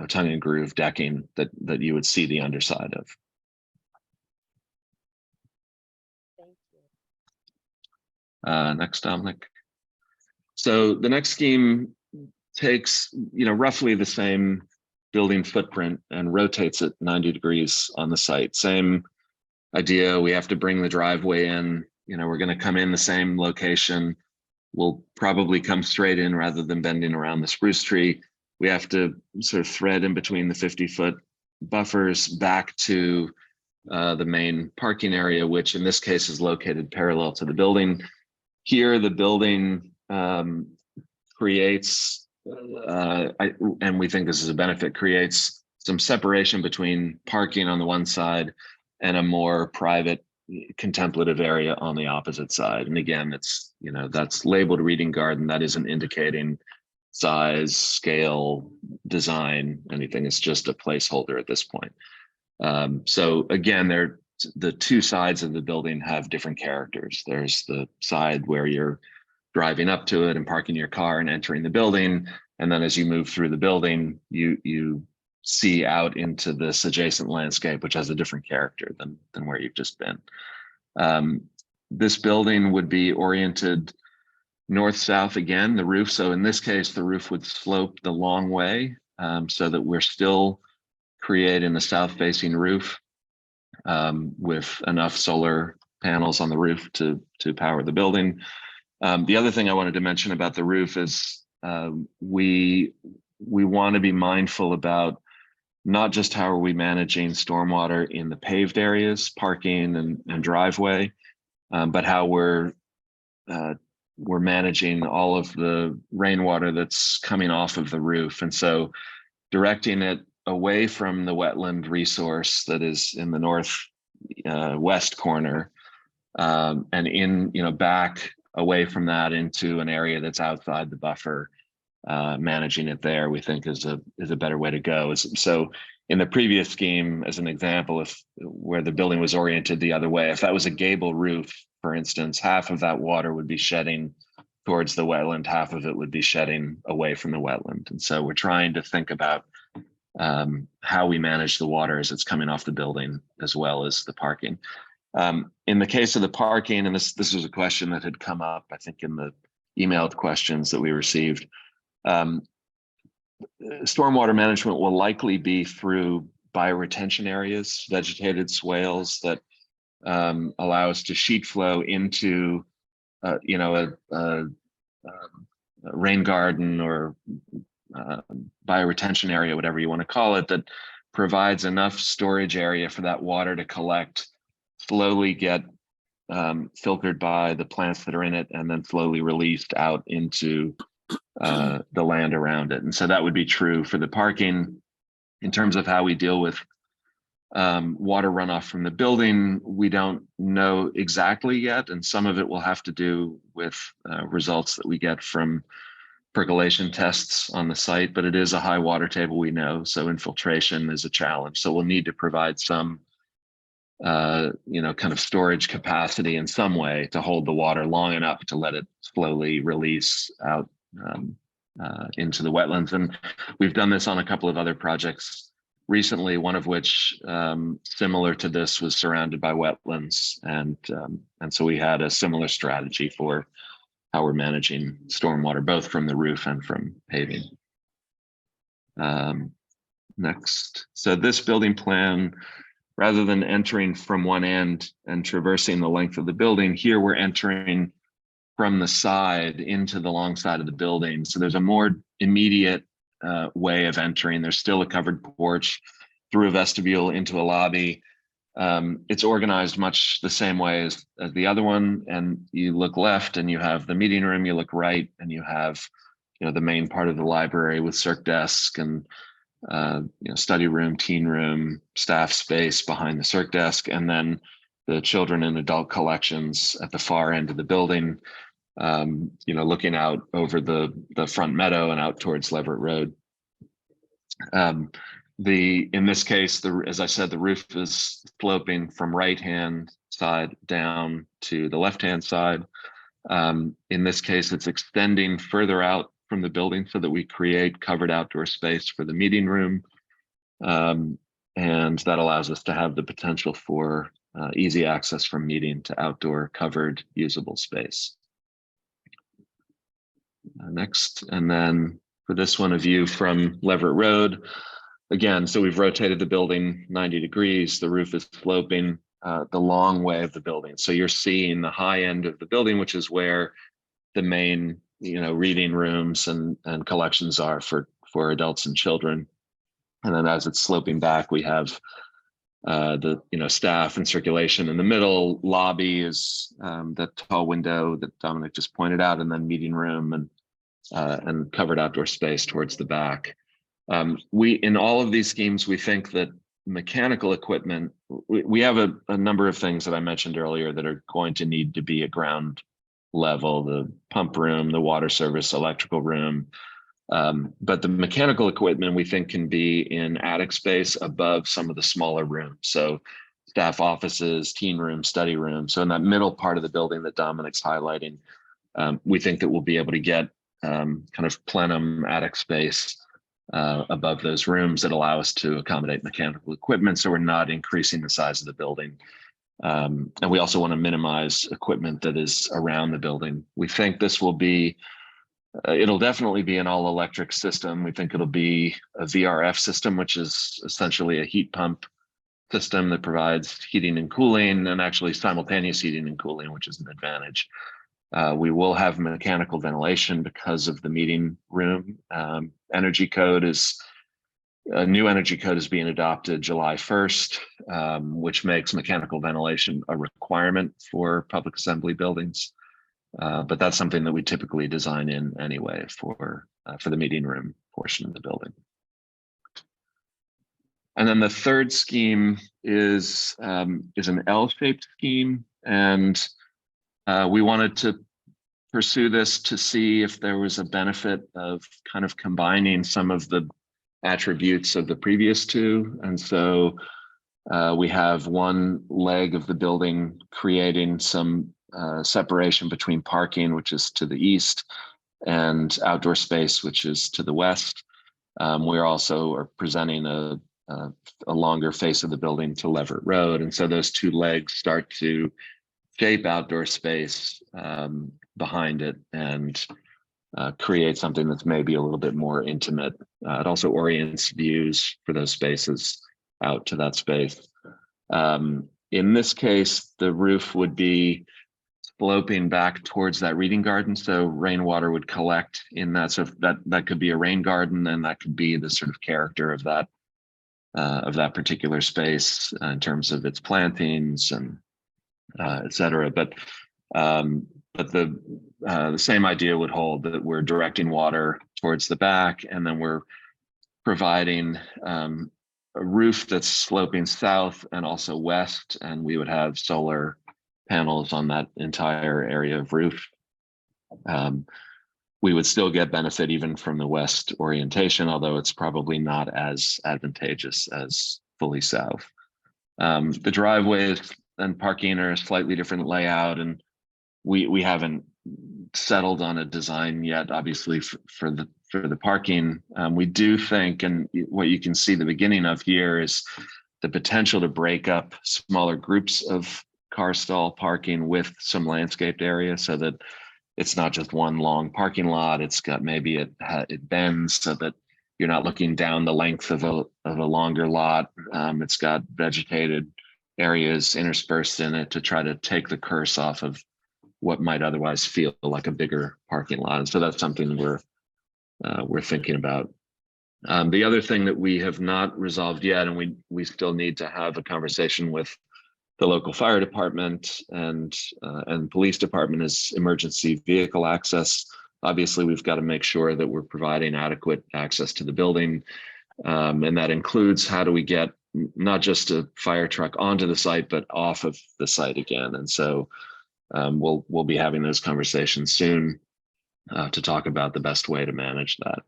Speaker 5: tongue and groove decking that you would see the underside of.
Speaker 8: Thank you.
Speaker 5: Next, Dominic. So the next scheme takes, roughly the same building footprint and rotates it 90 degrees on the site. Same idea. We have to bring the driveway in. We're going to come in the same location. We'll probably come straight in rather than bending around the spruce tree. We have to sort of thread in between the 50-foot buffers back to the main parking area, which in this case is located parallel to the building. Here, the building creates, and we think this is a benefit, creates some separation between parking on the one side and a more private contemplative area on the opposite side. And again, it's that's labeled reading garden. That isn't indicating size, scale, design, anything. It's just a placeholder at this point. So again, the two sides of the building have different characters. There's the side where you're driving up to it and parking your car and entering the building, and then as you move through the building, you see out into this adjacent landscape, which has a different character than where you've just been. This building would be oriented north-south again, the roof. So in this case, the roof would slope the long way, so that we're still creating a south-facing roof with enough solar panels on the roof to power the building. The other thing I wanted to mention about the roof is we want to be mindful about not just how are we managing stormwater in the paved areas, parking and driveway, but how we're we're managing all of the rainwater that's coming off of the roof. And so directing it away from the wetland resource that is in the north west corner, and in, back away from that into an area that's outside the buffer, managing it there, we think is a better way to go. So in the previous scheme, as an example, if where the building was oriented the other way, if that was a gable roof, for instance, half of that water would be shedding towards the wetland, half of it would be shedding away from the wetland. And so we're trying to think about how we manage the water as it's coming off the building, as well as the parking. In the case of the parking, and this was a question that had come up, I think, in the emailed questions that we received. Stormwater management will likely be through bioretention areas, vegetated swales that allow us to sheet flow into, a rain garden or bioretention area, whatever you want to call it, that provides enough storage area for that water to collect, slowly get filtered by the plants that are in it, and then slowly released out into the land around it. And so that would be true for the parking. In terms of how we deal with water runoff from the building, we don't know exactly yet, and some of it will have to do with results that we get from percolation tests on the site, but it is a high water table, we know, so infiltration is a challenge. So we'll need to provide some kind of storage capacity in some way to hold the water long enough to let it slowly release out into the wetlands. And we've done this on a couple of other projects recently, one of which, similar to this, was surrounded by wetlands. And so we had a similar strategy for how we're managing stormwater, both from the roof and from paving. Next, so this building plan, rather than entering from one end and traversing the length of the building, here we're entering from the side into the long side of the building. So there's a more immediate way of entering. There's still a covered porch through a vestibule into a lobby. It's organized much the same way as the other one. And you look left and you have the meeting room, you look right and you have, the main part of the library with circ desk and study room, teen room, staff space behind the circ desk, and then the children and adult collections at the far end of the building, looking out over the front meadow and out towards Leverett Road. In this case, as I said, the roof is sloping from right-hand side down to the left-hand side. In this case, it's extending further out from the building so that we create covered outdoor space for the meeting room. And that allows us to have the potential for easy access from meeting to outdoor covered usable space. Next, and then for this one, a view from Leverett Road. Again, so we've rotated the building 90 degrees. The roof is sloping the long way of the building. So you're seeing the high end of the building, which is where the main, reading rooms and collections are for adults and children. And then as it's sloping back, we have the staff and circulation in the middle. Lobby is that tall window that Dominic just pointed out, and then meeting room and covered outdoor space towards the back. In all of these schemes, we think that mechanical equipment, we have a number of things that I mentioned earlier that are going to need to be at ground level: the pump room, the water service, electrical room. But the mechanical equipment we think can be in attic space above some of the smaller rooms. So staff offices, teen room, study room. So in that middle part of the building that Dominic's highlighting, we think that we'll be able to get kind of plenum attic space above those rooms that allow us to accommodate mechanical equipment, so we're not increasing the size of the building. And we also want to minimize equipment that is around the building. We think this will be, it'll definitely be an all electric system. We think it'll be a VRF system, which is essentially a heat pump system that provides heating and cooling, and actually simultaneous heating and cooling, which is an advantage. We will have mechanical ventilation because of the meeting room. Energy code is, a new energy code is being adopted July 1st, which makes mechanical ventilation a requirement for public assembly buildings. But that's something that we typically design in anyway for the meeting room portion of the building. And then the third scheme is an L-shaped scheme, and we wanted to pursue this to see if there was a benefit of kind of combining some of the attributes of the previous two. And so we have one leg of the building creating some separation between parking, which is to the east, and outdoor space, which is to the west. We're also presenting a longer face of the building to Leverett Road. And so those two legs start to shape outdoor space behind it and create something that's maybe a little bit more intimate. It also orients views for those spaces out to that space. In this case, the roof would be sloping back towards that reading garden, so rainwater would collect in that. So that could be a rain garden, and that could be the sort of character of that particular space in terms of its plantings and et cetera. But the same idea would hold, that we're directing water towards the back, and then we're providing a roof that's sloping south and also west, and we would have solar panels on that entire area of roof. We would still get benefit even from the west orientation, although it's probably not as advantageous as fully south. The driveways and parking are a slightly different layout, and we haven't settled on a design yet, obviously, for the parking. We do think, and what you can see the beginning of here is the potential to break up smaller groups of car stall parking with some landscaped area, so that it's not just one long parking lot. It's got, maybe it bends so that you're not looking down the length of a longer lot. It's got vegetated areas interspersed in it to try to take the curse off of what might otherwise feel like a bigger parking lot. And so that's something we're thinking about. The other thing that we have not resolved yet, and we still need to have a conversation with the local fire department and police department, is emergency vehicle access. Obviously, we've got to make sure that we're providing adequate access to the building. And that includes, how do we get not just a fire truck onto the site, but off of the site again. And so we'll be having those conversations soon to talk about the best way to manage that.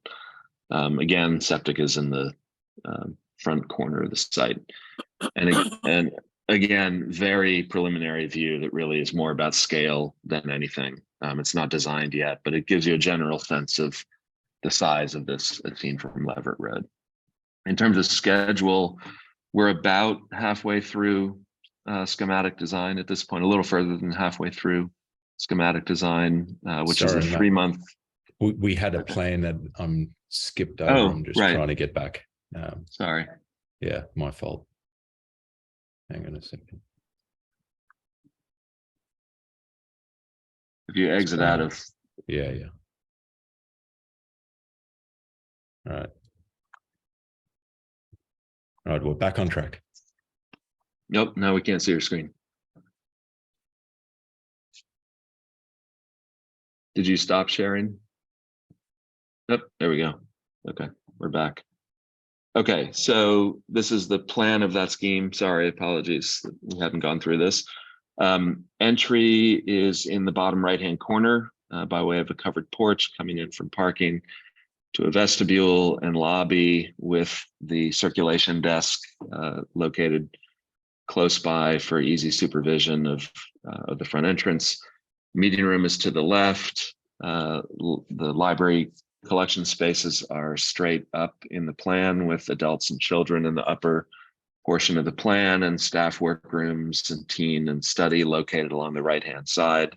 Speaker 5: Again, septic is in the front corner of the site. And again, very preliminary view that really is more about scale than anything. It's not designed yet, but it gives you a general sense of the size of this scene from Leverett Road. In terms of schedule, we're about halfway through schematic design at this point, a little further than halfway through schematic design, which is a 3-month.
Speaker 13: We had a plan that I'm skipped over.
Speaker 5: Oh,
Speaker 13: I'm just
Speaker 5: right.
Speaker 13: trying to get back.
Speaker 5: Sorry.
Speaker 13: Yeah, my fault. Hang on a second.
Speaker 5: If you exit out of.
Speaker 13: Yeah. All right, we're back on track.
Speaker 5: Nope, now we can't see your screen. Did you stop sharing? Yep, there we go. Okay, we're back. Okay, so this is the plan of that scheme. Sorry, apologies, we haven't gone through this. Entry is in the bottom right-hand corner by way of a covered porch coming in from parking to a vestibule and lobby with the circulation desk located close by for easy supervision of the front entrance. Meeting room is to the left. The library collection spaces are straight up in the plan, with adults and children in the upper portion of the plan, and staff workrooms and teen and study located along the right-hand side.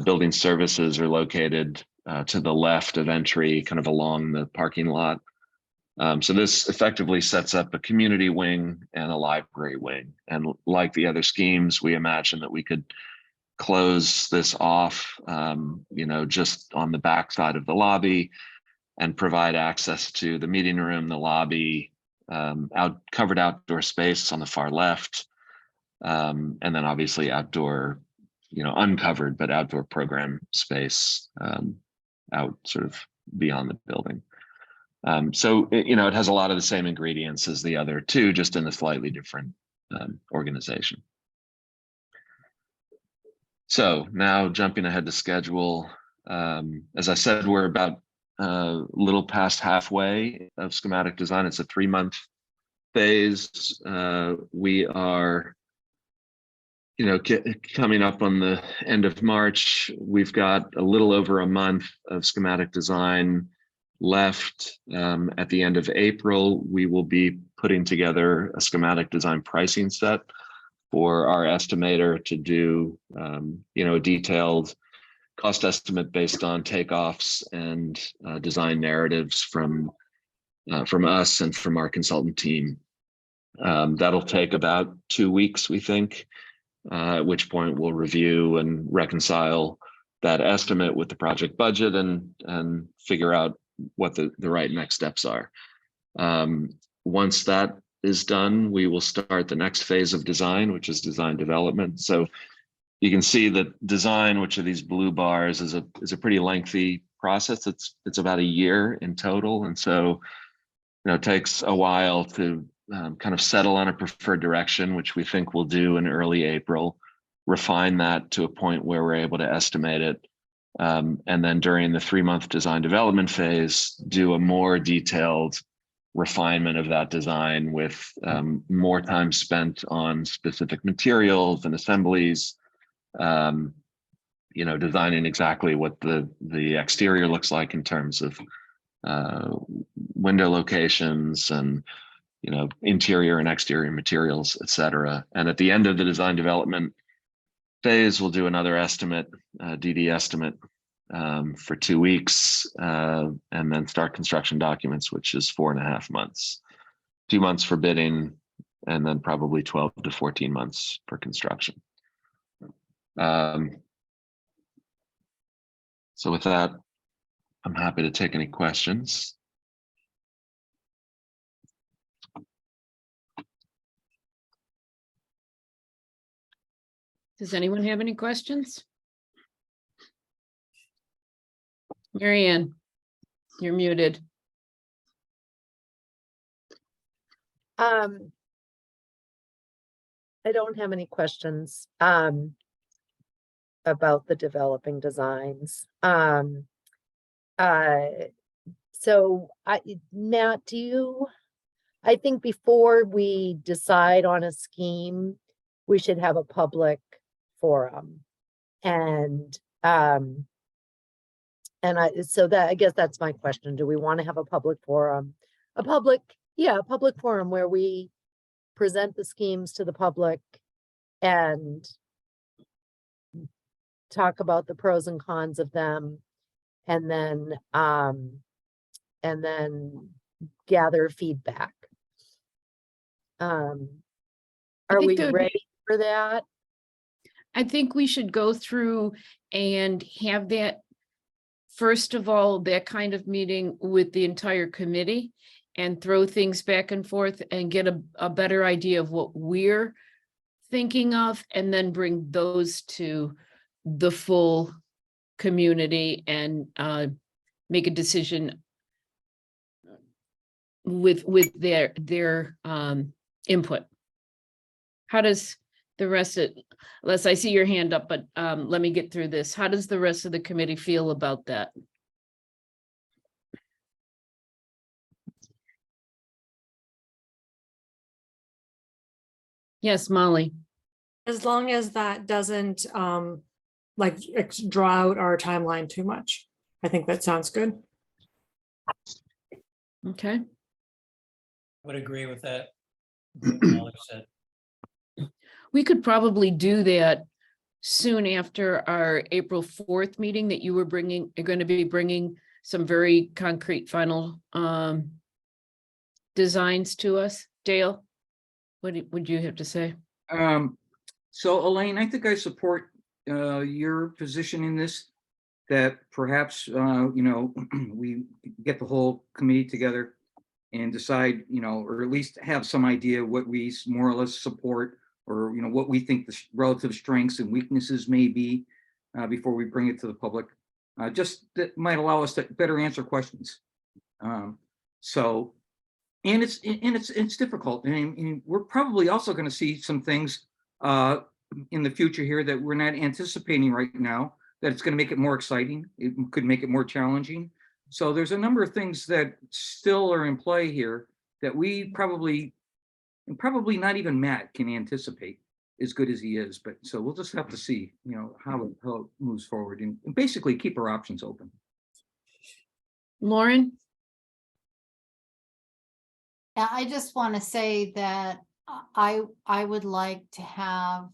Speaker 5: Building services are located to the left of entry, kind of along the parking lot. So this effectively sets up a community wing and a library wing. And like the other schemes, we imagine that we could close this off, just on the back side of the lobby, and provide access to the meeting room, the lobby, covered outdoor space on the far left, and then obviously outdoor uncovered, but outdoor program space out sort of beyond the building. So it has a lot of the same ingredients as the other two, just in a slightly different organization. So now jumping ahead to schedule, as I said, we're about a little past halfway of schematic design. It's a 3-month phase. We are, coming up on the end of March. We've got a little over a month of schematic design left. At the end of April, we will be putting together a schematic design pricing set for our estimator to do, a detailed cost estimate based on takeoffs and design narratives from us and from our consultant team. That'll take about 2 weeks, we think, at which point we'll review and reconcile that estimate with the project budget and figure out what the right next steps are. Once that is done, we will start the next phase of design, which is design development. So you can see that design, which are these blue bars, is a pretty lengthy process. It's about a year in total, and so it takes a while to kind of settle on a preferred direction, which we think we'll do in early April, refine that to a point where we're able to estimate it. And then during the 3-month design development phase, do a more detailed refinement of that design with more time spent on specific materials and assemblies, designing exactly what the exterior looks like in terms of window locations and interior and exterior materials, etc. And at the end of the design development phase, we'll do another estimate, DD estimate, for 2 weeks, and then start construction documents, which is 4.5 months. 2 months for bidding, and then probably 12 to 14 months for construction. So with that, I'm happy to take any questions.
Speaker 1: Does anyone have any questions? Mary Ann, you're muted.
Speaker 8: I don't have any questions about the developing designs. So Matt, I think before we decide on a scheme, we should have a public forum. And so I guess that's my question. Do we want to have a public forum? A public forum where we present the schemes to the public and talk about the pros and cons of them, and then gather feedback. Are we ready for that?
Speaker 1: I think we should go through and have that, first of all, that kind of meeting with the entire committee and throw things back and forth and get a better idea of what we're thinking of, and then bring those to the full community and make a decision with their input. How does the rest of, Les, I see your hand up, but let me get through this. How does the rest of the committee feel about that? Yes, Molly.
Speaker 14: As long as that doesn't draw out our timeline too much. I think that sounds good.
Speaker 1: Okay.
Speaker 9: Would agree with that. What Molly said.
Speaker 1: We could probably do that soon after our April 4th meeting that you were going to be bringing some very concrete final designs to us. Dale, what would you have to say?
Speaker 12: So Elaine, I think I support your position in this, that perhaps, we get the whole committee together and decide, or at least have some idea what we more or less support or, you know, what we think the relative strengths and weaknesses may be before we bring it to the public. Just that might allow us to better answer questions. So, and it's difficult. And we're probably also going to see some things in the future here that we're not anticipating right now, that it's going to make it more exciting. It could make it more challenging. So there's a number of things that still are in play here that we probably not even Matt can anticipate as good as he is. But so we'll just have to see, you know, how it moves forward and basically keep our options open.
Speaker 1: Lauren?
Speaker 2: I just want to say that I would like to have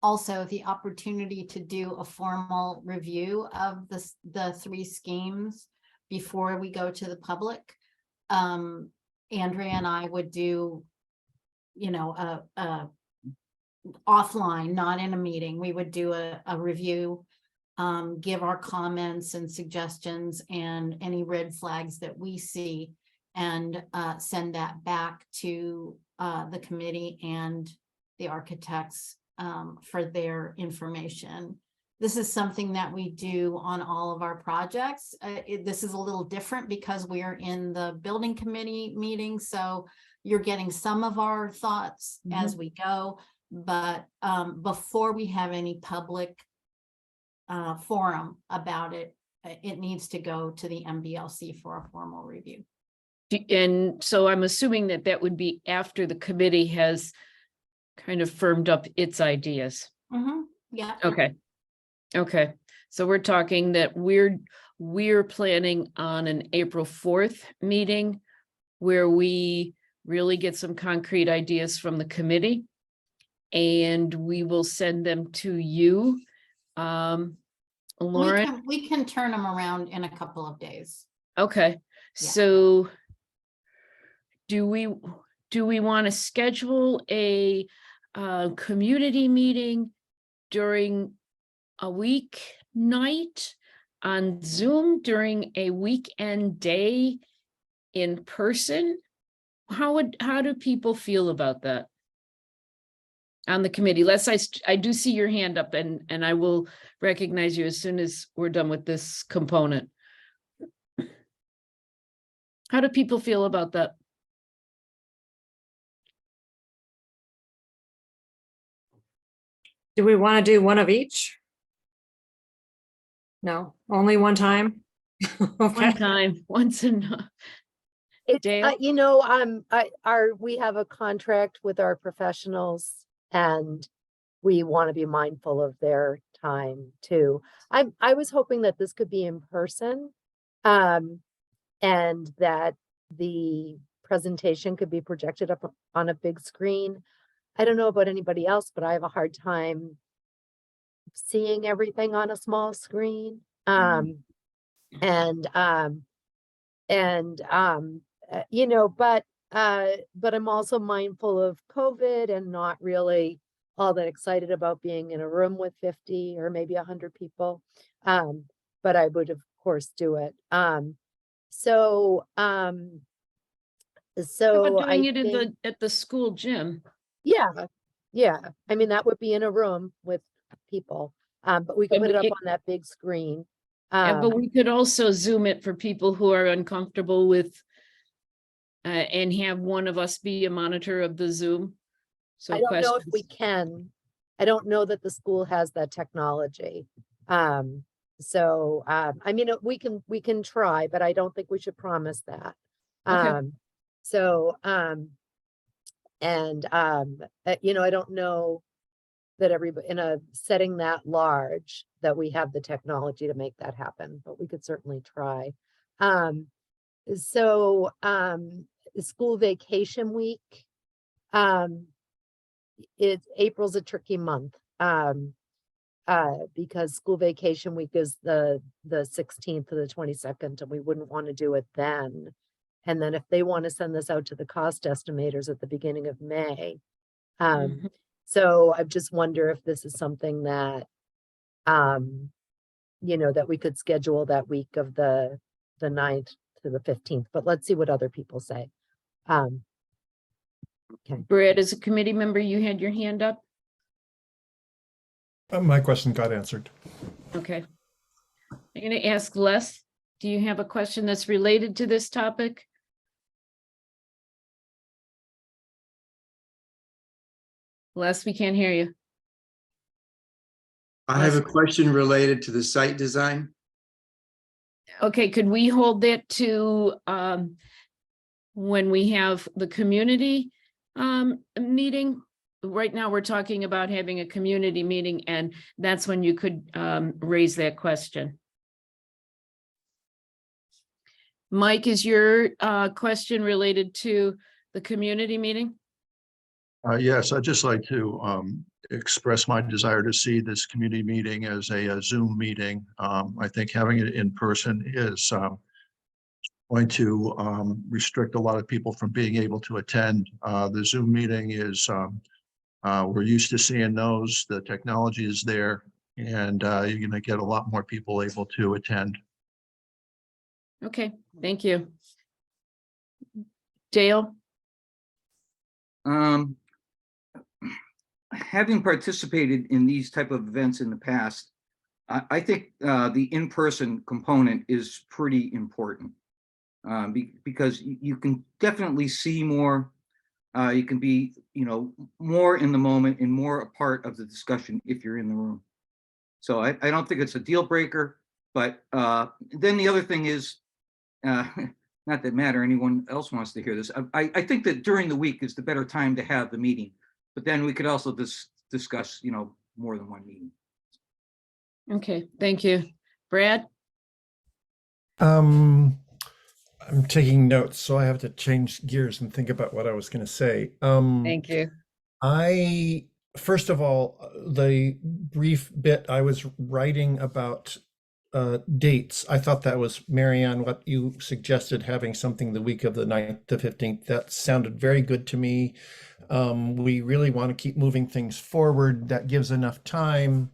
Speaker 2: also the opportunity to do a formal review of the 3 schemes before we go to the public. Andrea and I would do, you know, a offline, not in a meeting. We would do a review, give our comments and suggestions and any red flags that we see, and send that back to the committee and the architects for their information. This is something that we do on all of our projects. This is a little different because we are in the building committee meeting, so you're getting some of our thoughts as we go. But before we have any public forum about it, it needs to go to the MBLC for a formal review.
Speaker 1: And so I'm assuming that that would be after the committee has kind of firmed up its ideas.
Speaker 2: Yeah.
Speaker 1: Okay. Okay. So we're talking that we're planning on an April 4th meeting where we really get some concrete ideas from the committee, and we will send them to you. Lauren?
Speaker 2: We can turn them around in a couple of days.
Speaker 1: Okay.
Speaker 2: Yeah.
Speaker 1: So do we want to schedule a community meeting during a weeknight on Zoom during a weekend day in person? How do people feel about that on the committee? I do see your hand up, and I will recognize you as soon as we're done with this component. How do people feel about that?
Speaker 14: Do we want to do one of each? No, only one time? Okay.
Speaker 1: One time, once enough.
Speaker 8: It's,
Speaker 1: Dale?
Speaker 8: you know, we have a contract with our professionals, and we want to be mindful of their time too. I was hoping that this could be in person, and that the presentation could be projected up on a big screen. I don't know about anybody else, but I have a hard time seeing everything on a small screen. You know, but I'm also mindful of COVID and not really all that excited about being in a room with 50 or maybe 100 people. But I would of course do it. So
Speaker 1: How about
Speaker 8: I
Speaker 1: doing it
Speaker 8: think,
Speaker 1: at the school gym?
Speaker 8: yeah. I mean, that would be in a room with people. But we could put it up on that big screen.
Speaker 1: Yeah, but we could also Zoom it for people who are uncomfortable with and have one of us be a monitor of the Zoom. So
Speaker 8: I don't know if
Speaker 1: questions.
Speaker 8: we can. I don't know that the school has that technology. I mean, we can try, but I don't think we should promise that.
Speaker 1: Okay.
Speaker 8: You know, I don't know that everybody in a setting that large that we have the technology to make that happen, but we could certainly try. School vacation week, April's a tricky month, because school vacation week is the 16th to the 22nd, and we wouldn't want to do it then. And then if they want to send this out to the cost estimators at the beginning of May. So I just wonder if this is something that, you know, that we could schedule that week of the 9th to the 15th, but let's see what other people say. Okay.
Speaker 1: Brad, as a committee member, you had your hand up.
Speaker 3: My question got answered.
Speaker 1: Okay. I'm going to ask Les, do you have a question that's related to this topic? Les, we can't hear you.
Speaker 15: I have a question related to the site design.
Speaker 1: Okay, could we hold that to when we have the community meeting? Right now, we're talking about having a community meeting, and that's when you could raise that question. Mike, is your question related to the community meeting?
Speaker 16: Yes, I'd just like to express my desire to see this community meeting as a Zoom meeting. I think having it in person is going to restrict a lot of people from being able to attend. The Zoom meeting is, we're used to seeing those, the technology is there, and you're going to get a lot more people able to attend.
Speaker 1: Okay, thank you. Dale?
Speaker 12: Having participated in these type of events in the past, I think the in-person component is pretty important because you can definitely see more. You can be, more in the moment and more a part of the discussion if you're in the room. So I don't think it's a deal breaker, but then the other thing is, not that matter, anyone else wants to hear this. I think that during the week is the better time to have the meeting, but then we could also discuss, more than one meeting.
Speaker 1: Okay, thank you. Brad?
Speaker 3: I'm taking notes, so I have to change gears and think about what I was going to say.
Speaker 1: Thank you.
Speaker 3: First of all, the brief bit I was writing about dates, I thought that was, Marianne, what you suggested, having something the week of the 9th to 15th. That sounded very good to me. We really want to keep moving things forward. That gives enough time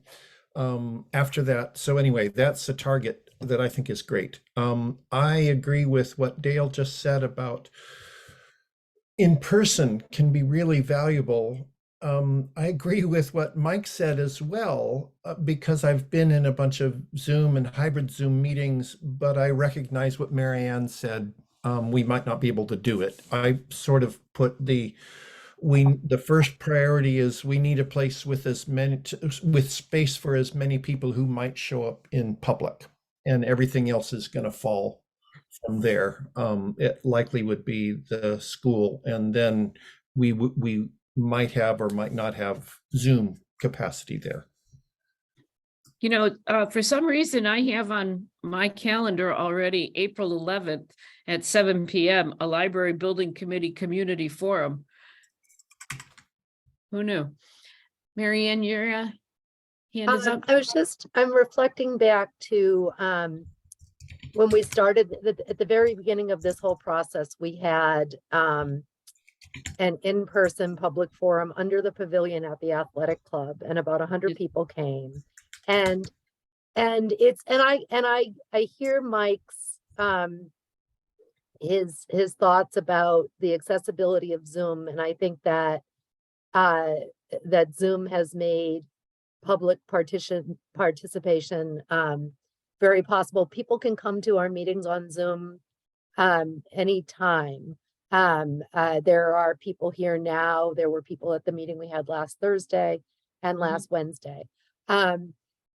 Speaker 3: after that. So anyway, that's a target that I think is great. I agree with what Dale just said about in person can be really valuable. I agree with what Mike said as well, because I've been in a bunch of Zoom and hybrid Zoom meetings, but I recognize what Marianne said. We might not be able to do it. I sort of put the first priority is we need a place with with space for as many people who might show up in public, and everything else is going to fall from there. It likely would be the school, and then we might have or might not have Zoom capacity there.
Speaker 1: For some reason, I have on my calendar already April 11th at 7 p.m. a library building committee community forum. Who knew? Marianne, your hand is up.
Speaker 8: I'm reflecting back to when we started at the very beginning of this whole process, we had an in-person public forum under the pavilion at the athletic club, and about 100 people came. And I hear Mike's his thoughts about the accessibility of Zoom, and I think that that Zoom has made public participation very possible. People can come to our meetings on Zoom anytime. There are people here now. There were people at the meeting we had last Thursday and last Wednesday. But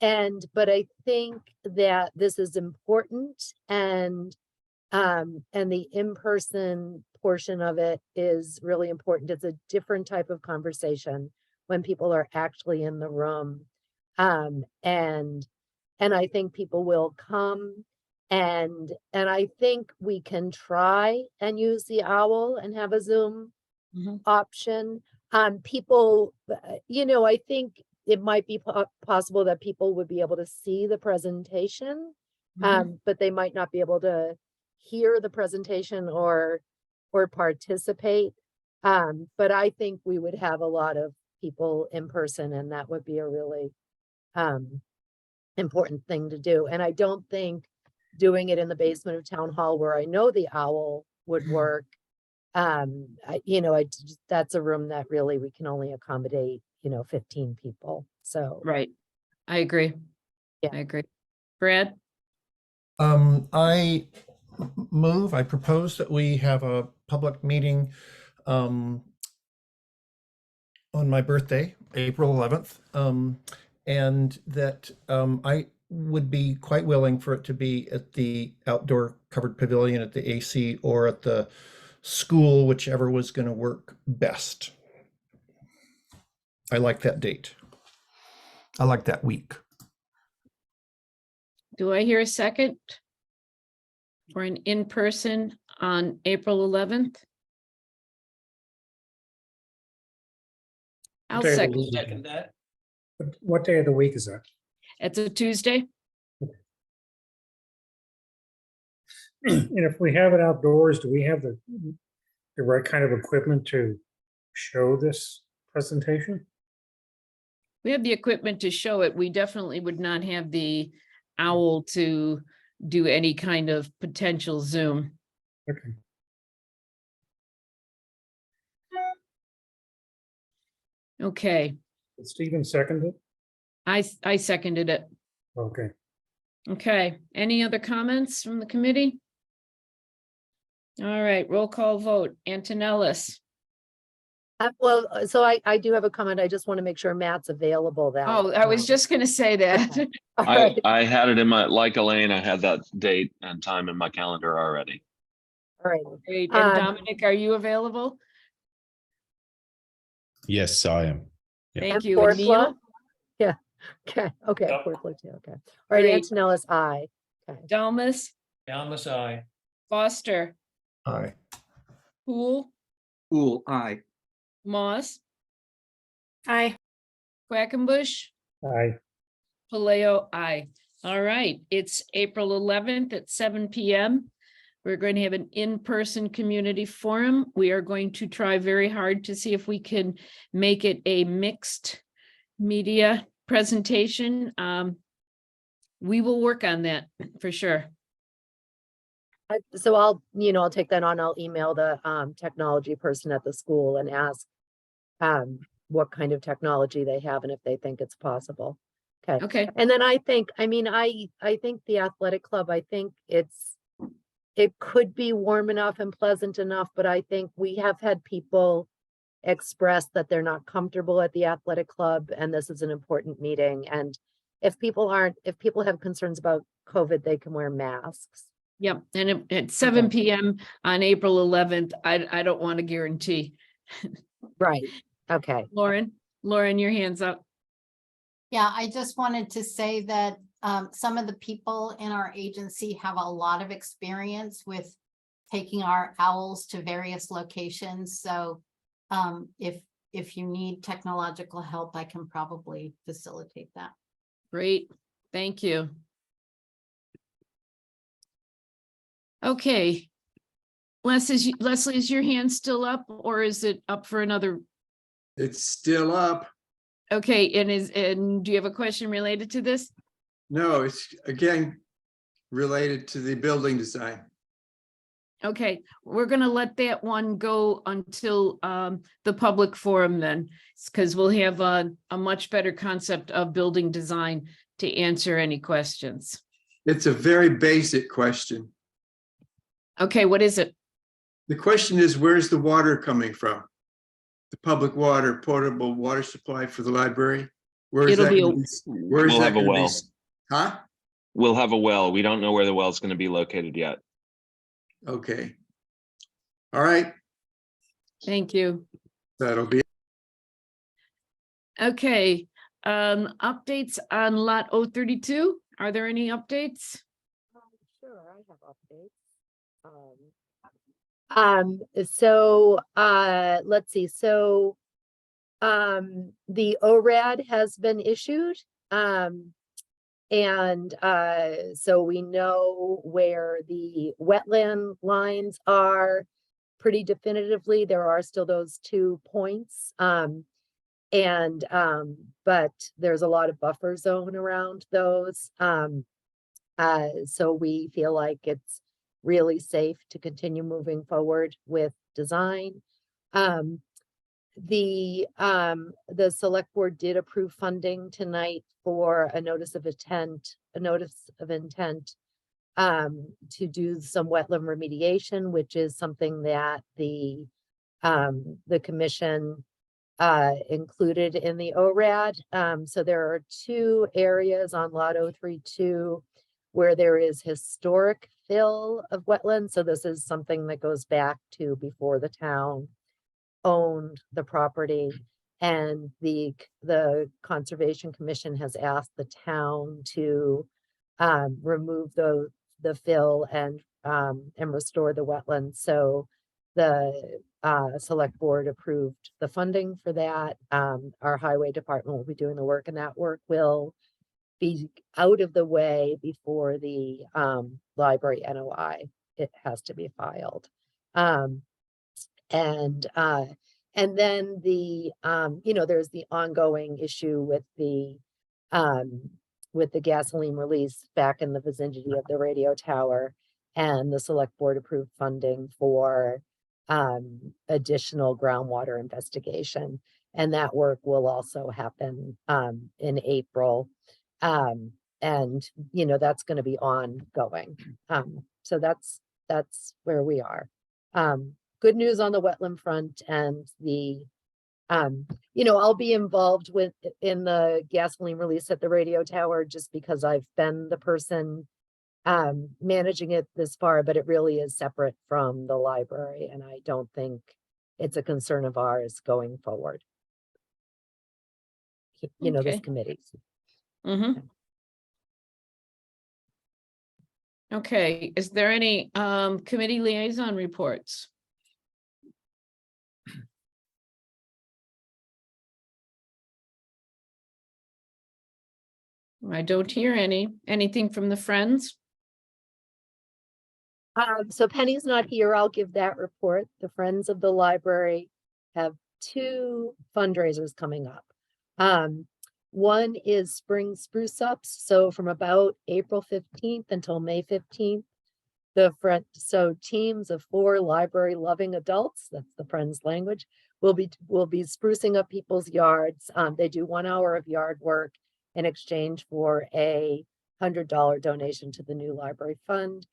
Speaker 8: I think that this is important, and the in-person portion of it is really important. It's a different type of conversation when people are actually in the room. And I think people will come, and I think we can try and use the OWL and have a Zoom option. People, I think it might be possible that people would be able to see the presentation, but they might not be able to hear the presentation or participate. But I think we would have a lot of people in person, and that would be a really important thing to do. And I don't think doing it in the basement of Town Hall, where I know the OWL would work, that's a room that really we can only accommodate 15 people. So
Speaker 1: right. I agree.
Speaker 8: Yeah.
Speaker 1: I agree. Brad?
Speaker 3: I propose that we have a public meeting on my birthday, April 11th, and that I would be quite willing for it to be at the outdoor covered pavilion at the AC or at the school, whichever was going to work best. I like that date. I like that week.
Speaker 1: Do I hear a second for an in-person on April 11th? I'll
Speaker 11: Okay,
Speaker 1: second it.
Speaker 9: Second that.
Speaker 11: What day of the week is that?
Speaker 1: It's a Tuesday.
Speaker 11: And if we have it outdoors, do we have the right kind of equipment to show this presentation?
Speaker 1: We have the equipment to show it. We definitely would not have the owl to do any kind of potential Zoom.
Speaker 11: Okay.
Speaker 1: Okay,
Speaker 11: Did Stephen second it?
Speaker 1: I seconded it.
Speaker 11: Okay.
Speaker 1: Okay, any other comments from the committee? All right, roll call vote. Antonellis.
Speaker 8: Well, so I do have a comment. I just want to make sure Matt's available that.
Speaker 1: Oh, I was just gonna say that.
Speaker 8: Okay. All right.
Speaker 5: I had it in my, like Elaine, I had that date and time in my calendar already.
Speaker 8: All right.
Speaker 1: Great. And Dominic, are you available?
Speaker 13: Yes, I am. Yeah.
Speaker 1: Thank
Speaker 8: And
Speaker 1: you. And
Speaker 8: Portla?
Speaker 1: Neil?
Speaker 8: Yeah. Okay. Okay.
Speaker 9: Yep.
Speaker 8: Portla too. Okay. All right.
Speaker 1: Great.
Speaker 8: Antonellis, aye. Okay.
Speaker 1: Dalmas,
Speaker 9: Almus, aye.
Speaker 1: Foster,
Speaker 3: Aye.
Speaker 1: Poole,
Speaker 12: Cool, aye.
Speaker 1: Moss,
Speaker 14: Aye.
Speaker 1: Quackenbush,
Speaker 11: Aye.
Speaker 1: Paleo, aye. All right, it's April 11th at 7 p.m. We're going to have an in-person community forum. We are going to try very hard to see if we can make it a mixed media presentation. We will work on that for sure.
Speaker 8: So I'll take that on. I'll email the technology person at the school and ask what kind of technology they have and if they think it's possible. Okay.
Speaker 1: Okay,
Speaker 8: And then I think the athletic club, I think it could be warm enough and pleasant enough, but I think we have had people express that they're not comfortable at the athletic club, and this is an important meeting. And if people have concerns about COVID, they can wear masks.
Speaker 1: yep. And at 7 p.m. on April 11th, I don't want to guarantee.
Speaker 8: Right. Okay.
Speaker 1: Lauren, your hand's up.
Speaker 2: Yeah, I just wanted to say that some of the people in our agency have a lot of experience with taking our owls to various locations. So if you need technological help, I can probably facilitate that.
Speaker 1: Great, thank you. Okay. Leslie, is your hand still up or is it up for another?
Speaker 15: It's still up.
Speaker 1: Okay, and do you have a question related to this?
Speaker 15: No, it's again related to the building design.
Speaker 1: Okay, we're gonna let that one go until the public forum then, because we'll have a much better concept of building design to answer any questions.
Speaker 15: It's a very basic question.
Speaker 1: Okay, what is it?
Speaker 15: The question is, where's the water coming from? The public water, portable water supply for the library? Where is
Speaker 1: It'll
Speaker 15: that
Speaker 1: be
Speaker 15: gonna be? Where is
Speaker 5: We'll
Speaker 15: that
Speaker 5: have a
Speaker 15: gonna be?
Speaker 5: well.
Speaker 15: Huh?
Speaker 5: We'll have a well. We don't know where the well is going to be located yet.
Speaker 15: Okay. All right,
Speaker 1: Thank you.
Speaker 15: that'll be.
Speaker 1: Okay, updates on lot 032. Are there any updates?
Speaker 8: Sure, I have updates. So let's see. So the ORAD has been issued. And so we know where the wetland lines are pretty definitively. There are still those 2 points. But there's a lot of buffer zone around those. So we feel like it's really safe to continue moving forward with design. the select board did approve funding tonight for a notice of intent, to do some wetland remediation, which is something that the commission included in the ORAD. So there are 2 areas on lot 032 where there is historic fill of wetlands. So this is something that goes back to before the town owned the property, and the Conservation Commission has asked the town to remove the fill and restore the wetlands. So the select board approved the funding for that. Our highway department will be doing the work, and that work will be out of the way before the library NOI. It has to be filed. And then there's the ongoing issue with the gasoline release back in the vicinity of the radio tower, and the select board approved funding for additional groundwater investigation. And that work will also happen in April. And that's going to be ongoing. So that's where we are. Good news on the wetland front, and I'll be involved in the gasoline release at the radio tower just because I've been the person managing it this far, but it really is separate from the library, and I don't think it's a concern of ours going forward. This
Speaker 1: Okay.
Speaker 8: committee.
Speaker 1: Okay, is there any committee liaison reports? I don't hear anything from the Friends.
Speaker 8: So Penny's not here. I'll give that report. The Friends of the Library have 2 fundraisers coming up. One is spring spruce ups. So from about April 15th until May 15th, so teams of 4 library loving adults, that's the Friends language, will be sprucing up people's yards. They do 1 hour of yard work in exchange for a $100 donation to the new library fund.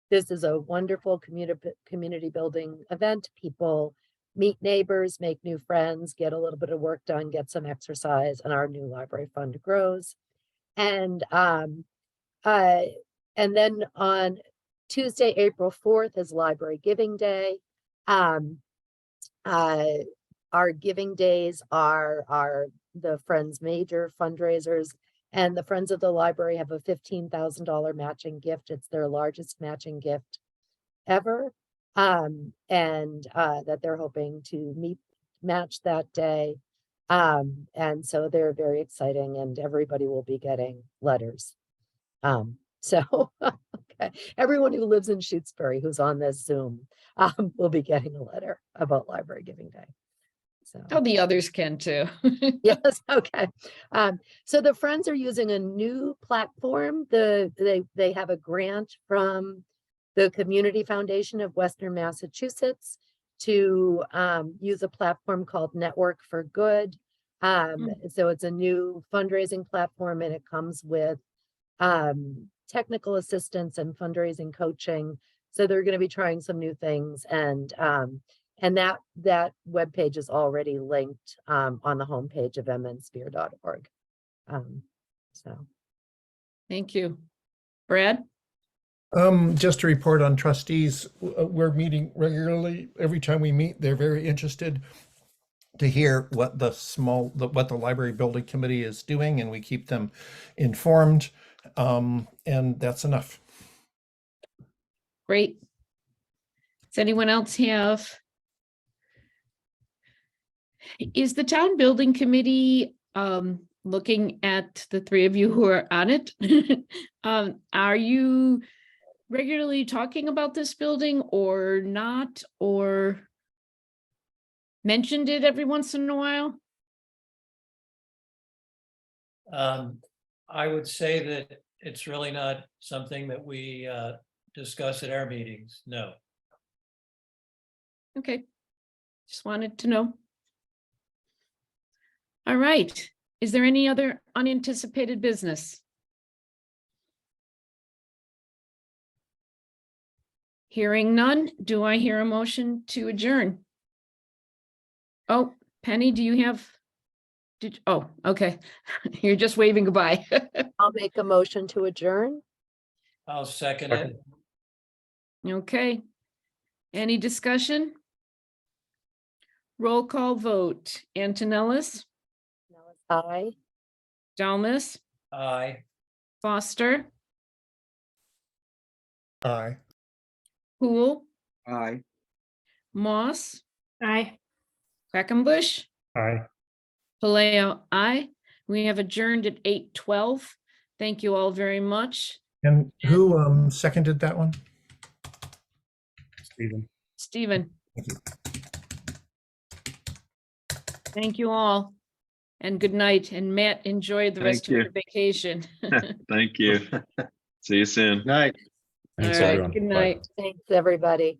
Speaker 8: This is a wonderful community building event. People meet neighbors, make new friends, get a little bit of work done, get some exercise, and our new library fund grows. And then on Tuesday, April 4th is Library Giving Day. Our giving days are the Friends' major fundraisers, and the Friends of the Library have a $15,000 matching gift. It's their largest matching gift ever, and that they're hoping to match that day. And so they're very exciting, and everybody will be getting letters. So okay, everyone who lives in Shutesbury who's on this Zoom will be getting a letter about Library Giving Day. So
Speaker 1: The others can too.
Speaker 8: yes, okay. So the Friends are using a new platform. They have a grant from the Community Foundation of Western Massachusetts to use a platform called Network for Good. So it's a new fundraising platform, and it comes with technical assistance and fundraising coaching. So they're going to be trying some new things, and that webpage is already linked on the homepage of mnsphere.org. So
Speaker 1: Thank you. Brad?
Speaker 3: Just to report on trustees, we're meeting regularly. Every time we meet, they're very interested to hear what the library building committee is doing, and we keep them informed. And that's enough.
Speaker 1: Great. Does anyone else have? Is the town building committee looking at the 3 of you who are on it? Are you regularly talking about this building or not, or mentioned it every once in a while?
Speaker 9: I would say that it's really not something that we discuss at our meetings. No.
Speaker 1: Okay. Just wanted to know. All right. Is there any other unanticipated business? Hearing none, do I hear a motion to adjourn? Oh, Penny, do you have? Oh, okay. You're just waving goodbye.
Speaker 8: I'll make a motion to adjourn.
Speaker 9: I'll second it.
Speaker 1: Okay. Any discussion? Roll call vote. Antonellis,
Speaker 8: Aye.
Speaker 1: Dalmas,
Speaker 9: Aye.
Speaker 1: Foster,
Speaker 3: Aye.
Speaker 1: Poole,
Speaker 12: Aye.
Speaker 1: Moss,
Speaker 14: Aye.
Speaker 1: Quackenbush,
Speaker 11: Aye.
Speaker 1: Paleo, aye. We have adjourned at 8:12. Thank you all very much.
Speaker 3: And who seconded that one?
Speaker 11: Stephen.
Speaker 1: Stephen. Thank you all. And good night. And Matt, enjoy the rest
Speaker 5: Thank
Speaker 1: of
Speaker 5: you.
Speaker 1: your vacation.
Speaker 5: Thank you. See you soon.
Speaker 15: Night.
Speaker 1: All
Speaker 13: Thanks,
Speaker 1: right,
Speaker 13: everyone.
Speaker 1: good
Speaker 13: Bye.
Speaker 1: night.
Speaker 8: Thanks, everybody.